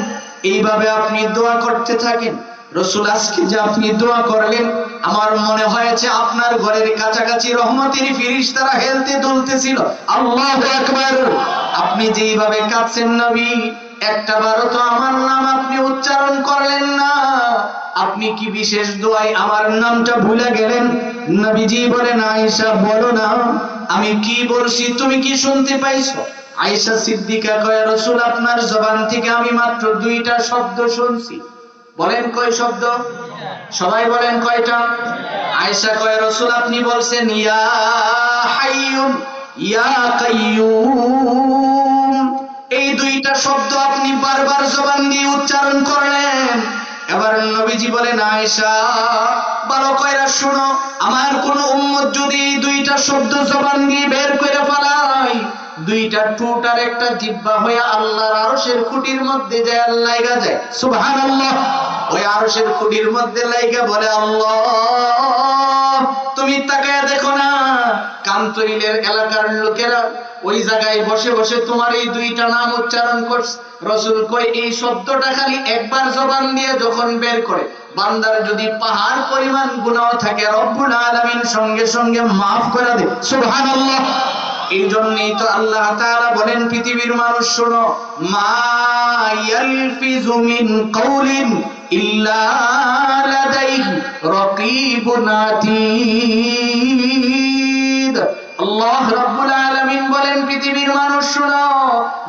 এইভাবে আপনি দোয়া করতে থাকেন। রাসূল আজকে যে আপনি দোয়া করলেন, আমার মনে হয়েছে আপনার ঘরের কাছাকাছি রহমতের ফেরেশতারা হেলতে দুলতেছিল। আল্লাহু আকবার। আপনি যেইভাবে কাঁদছেন নবী, একটা বারও তো আমার নাম আপনি উচ্চারণ করলেন না। আপনি কি বিশেষ দোয়ায় আমার নামটা ভুলে গেলেন? নবীজি বলেন আয়েশা বলো না আমি কি বলছি, তুমি কি শুনতে পাইছো? আয়েশা সিদ্দিকা কয় রাসূল আপনার জবান থেকে আমি মাত্র দুইটা শব্দ শুনছি। বলেন কয় শব্দ? সবাই বলেন কয়টা? আয়েশা কয় রাসূল আপনি বলছেন ইয়া হাইয়ুন ইয়া কাইয়ুম, এই দুইটা শব্দ আপনি বারবার জবান দিয়ে উচ্চারণ করলেন। এবার নবীজি বলেন আয়েশা ভালো কইরা শুনো, আমার কোন উম্মত যদি এই দুইটা শব্দ জবান দিয়ে বের করে ফেলায়, দুইটা ঠোঁট আর একটা জিহ্বা হয়ে আল্লাহর আরশের খুঁটির মধ্যে যায় লাইগা যায়। সুবহানাল্লাহ। ওই আরশের খুঁটির মধ্যে লাইগা বলে আল্লাহ তুমি তাকায় দেখো না, কান্তরিলের এলাকার লোকেরা ওই জায়গায় বসে বসে তোমার এই দুইটা নাম উচ্চারণ করছে। রাসূল কয় এই শব্দটা খালি একবার জবান দিয়ে যখন বের করে, বান্দার যদি পাহাড় পরিমাণ গুনাহ থাকে রব্বুল আলামিন সঙ্গে সঙ্গে মাফ করে দেয়। সুবহানাল্লাহ। এই জন্যই তো আল্লাহ তাআলা বলেন পৃথিবীর মানুষ শোনো, মা ইয়ালফিজু মিন কাউলিন ইল্লা লাদাইহি রাকীবুন আতীদ। আল্লাহ রাব্বুল আলামিন বলেন পৃথিবীর মানুষ শোনো,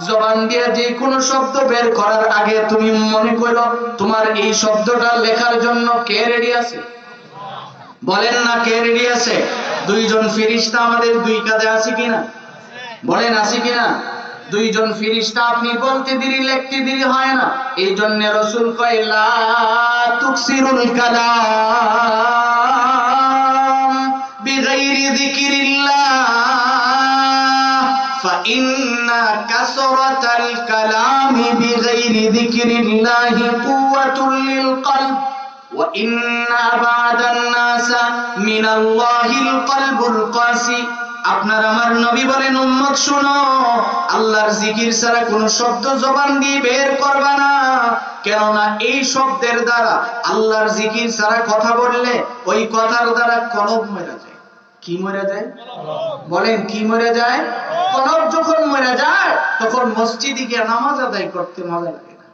জবান দিয়ে যে কোনো শব্দ বের করার আগে তুমি মনে করো তোমার এই শব্দটা লেখার জন্য কে রেডি আছে? বলেন না, কে রেডি আছে? দুইজন ফেরেশতা আমাদের দুই কাঁধে আছে কিনা? বলেন আছে কিনা? দুইজন ফেরেশতা, আপনি বলতে দেরি লিখতে দেরি হয় না। এই জন্য রাসূল কয় লা তুকসিরুল কালাম বিগাইরি যিকরিল্লাহ ফাইন্না কাসরাতাল কালামি বিগাইরি যিকরিল্লাহি কুওয়াতুল লিল কলব وإن أبعد الناس من الله القلب القاسي। আপনার আমার নবী বলেন উম্মত শুনো, আল্লাহর জিকির ছাড়া কোনো শব্দ জবান দিয়ে বের করবা না, কেননা এই শব্দের দ্বারা আল্লাহর জিকির ছাড়া কথা বললে ওই কথার দ্বারা কলব মরে যায়। কি মরে যায়? বলেন কি মরে যায়? কলব যখন মরে যায় তখন মসজিদে গিয়ে নামাজ আদায় করতে মজা লাগে না।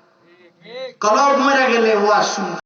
কলব মরে গেলে ওয়াজ শুনতে